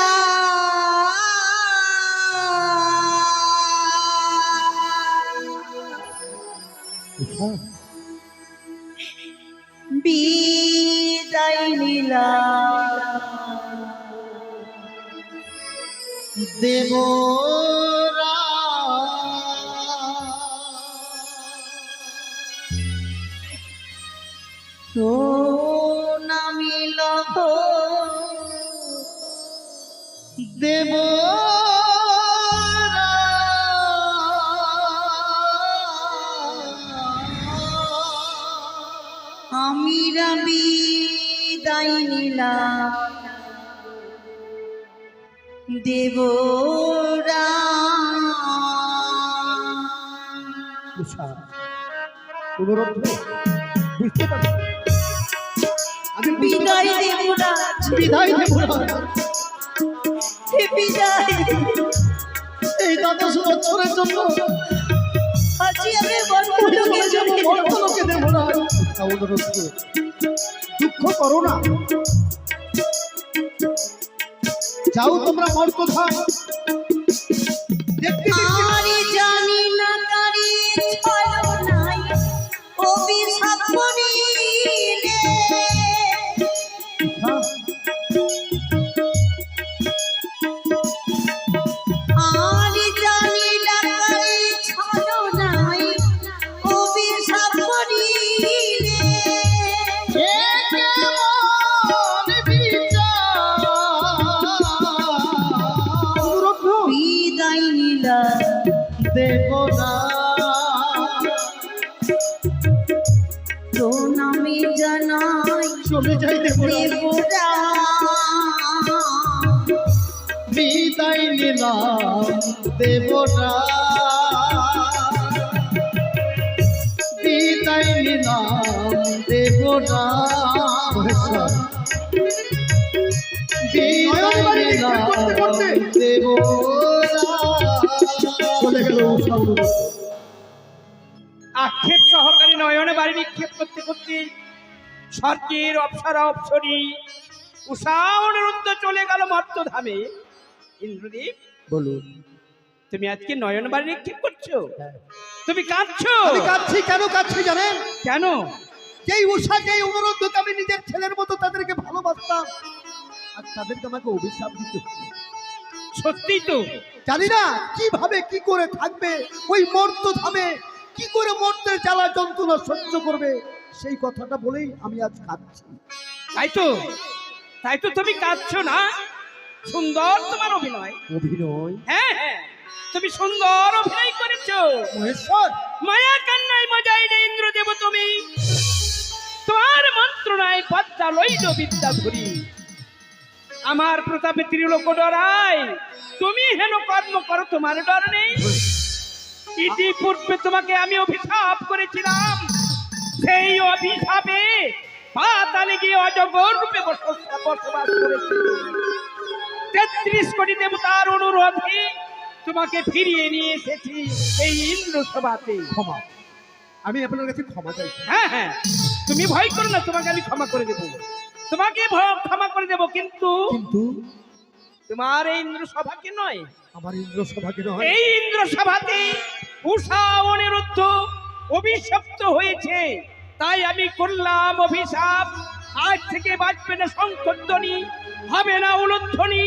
বিদায় নিলাম দেবরা নামিল দেব আমি বিদায় নিলাম দেবরা। উষা অনুরোধ, বুঝতে পারছো? আমি বুঝতে বিদায় পারছি। দেব না, বিদায় দেব না। বিদায়। এই 10 বছরের জন্য আজই আমি বনপুরে চলে যাবো, মর্তলোকে দেব না। অনুরোধ করো, দুঃখ করো না, যাও তোমরা মর্তধাম। দেখতে দেখতে আরে জানি না কারি ছলনায় অভিশাপ করিলে। আরে জানি না কারি ছলনায় অভিশাপ করিলে। অনুরোধ করো, বিদায় নিলাম, দেব না। প্রণামে জানাই চলে যাই দেব না। দেবরা। বিদায় নিলাম, দেব না। বিদায় নিলাম, দেব না। মহেশ্বর, বিদায় নিলাম, দেব না। চলে গেল উষা অনুরোধ। আক্ষেপ সহকারে নয়নে বাড়ি নিক্ষেপ করতে করতে স্বর্গের অপ্সরা অপ্সরী উষা অনিরুদ্ধ চলে গেল মর্তধামে। ইন্দ্রদীপ, বলুন। তুমি আজকে নয়ন বাড়ি নিক্ষেপ করছো, তুমি কাঁদছো আমি কাঁদছি, কেন কাঁদছি জানেন? কেন? যেই উষা, যেই অনুরোধকে আমি নিজের ছেলের মতো তাদেরকে ভালোবাসতাম, আর তাদেরকে আমাকে অভিশাপ দিতে হচ্ছে। সত্যি তো, জানি না কিভাবে কি করে থাকবে ওই মর্তধামে, কি করে মর্তের জ্বালা যন্ত্রণা সহ্য করবে, সেই কথাটা বলেই আমি আজ কাঁদছি। তাই তো তুমি কাঁদছো না? সুন্দর তোমার অভিনয়। অভিনয়? হ্যাঁ হ্যাঁ, তুমি সুন্দর অভিনয় করেছো। মহেশ্বর, মায়া কান্নায় মজাইলে ইন্দ্রদেব তুমি, তোমার মন্ত্রণায় পদ্মা লইল বিদ্যা ধরি। আমার প্রতাপে ত্রিলোক ডরায়, তুমি হেন কর্ম করো, তোমার ডর নেই? ইতিপূর্বে তোমাকে আমি অভিশাপ করেছিলাম, সেই অভিশাপে পাতালে গিয়ে অজগর রূপে বসবাস করেছি। 33 কোটি দেবতার অনুরোধে তোমাকে ফিরিয়ে নিয়ে এসেছি এই ইন্দ্র সভাতে। ক্ষমা, আমি আপনার কাছে ক্ষমা চাইছি। হ্যাঁ হ্যাঁ, তুমি ভয় করো না, তোমাকে আমি ক্ষমা করে দেবো, তোমাকে ক্ষমা করে দেবো। কিন্তু কিন্তু তোমার এই ইন্দ্র সভাকে নয়, আমার ইন্দ্র সভাকে নয়, এই ইন্দ্র সভাতে উষা অনিরুদ্ধ অভিশপ্ত হয়েছে, তাই আমি করলাম অভিশাপ। আজ থেকে বাজবে না শঙ্খধ্বনি, হবে না উলুধ্বনি,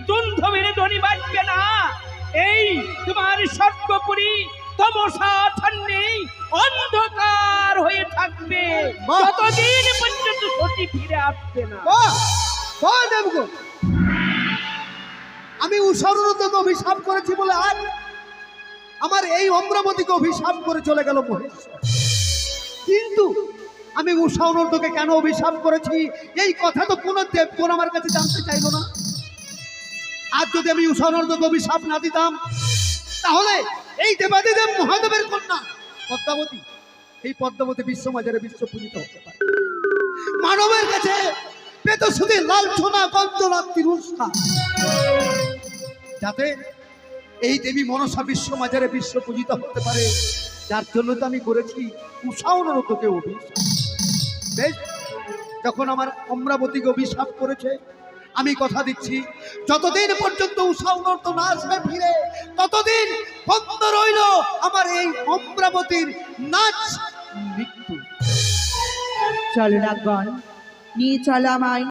দুন্ধবের ধ্বনি বাজবে না। এই তোমার সর্বপুরী তমসাচ্ছন্নে অন্ধকার হয়ে থাকবে ততদিন পর্যন্ত সতী ফিরে আসবে না। বাহ! বাহ দেবগো! আমি উষার অনুরোধকে অভিশাপ করেছি বলে আজ আমার এই অমরাবতীকে অভিশাপ করে চলে গেল মহেশ্বর। কিন্তু আমি উষা অনুরোধকে কেন অভিশাপ করেছি এই কথা তো কোনো দেবগণ আমার কাছে জানতে চাইল না। আজ যদি আমি উষা অনুরোধকে অভিশাপ না দিতাম, তাহলে এই দেবাদিদেব মহাদেবের কন্যা পদ্মাবতী, এই পদ্মাবতী বিশ্বমাজারে বিশ্ব পূজিত হতে পারে। মানবের কাছে পেত শুধু লালছনা গঞ্জনা তিরস্কার, যাতে এই দেবী মনসা বিশ্বমাজারে বিশ্ব পূজিত হতে পারে। যার জন্য তো আমি করেছি উষা অনুরোধকে অভিশাপ। বেশ, যখন আমার অমরাবতীকে অভিশাপ করেছে, আমি কথা দিচ্ছি যতদিন পর্যন্ত উষা অনুরোধ না আসবে ফিরে, ততদিন বন্ধ রইল আমার এই অমরাবতীর নাচ মৃত্যু। চলো নাগগণ, নিয়ে চলো আমায়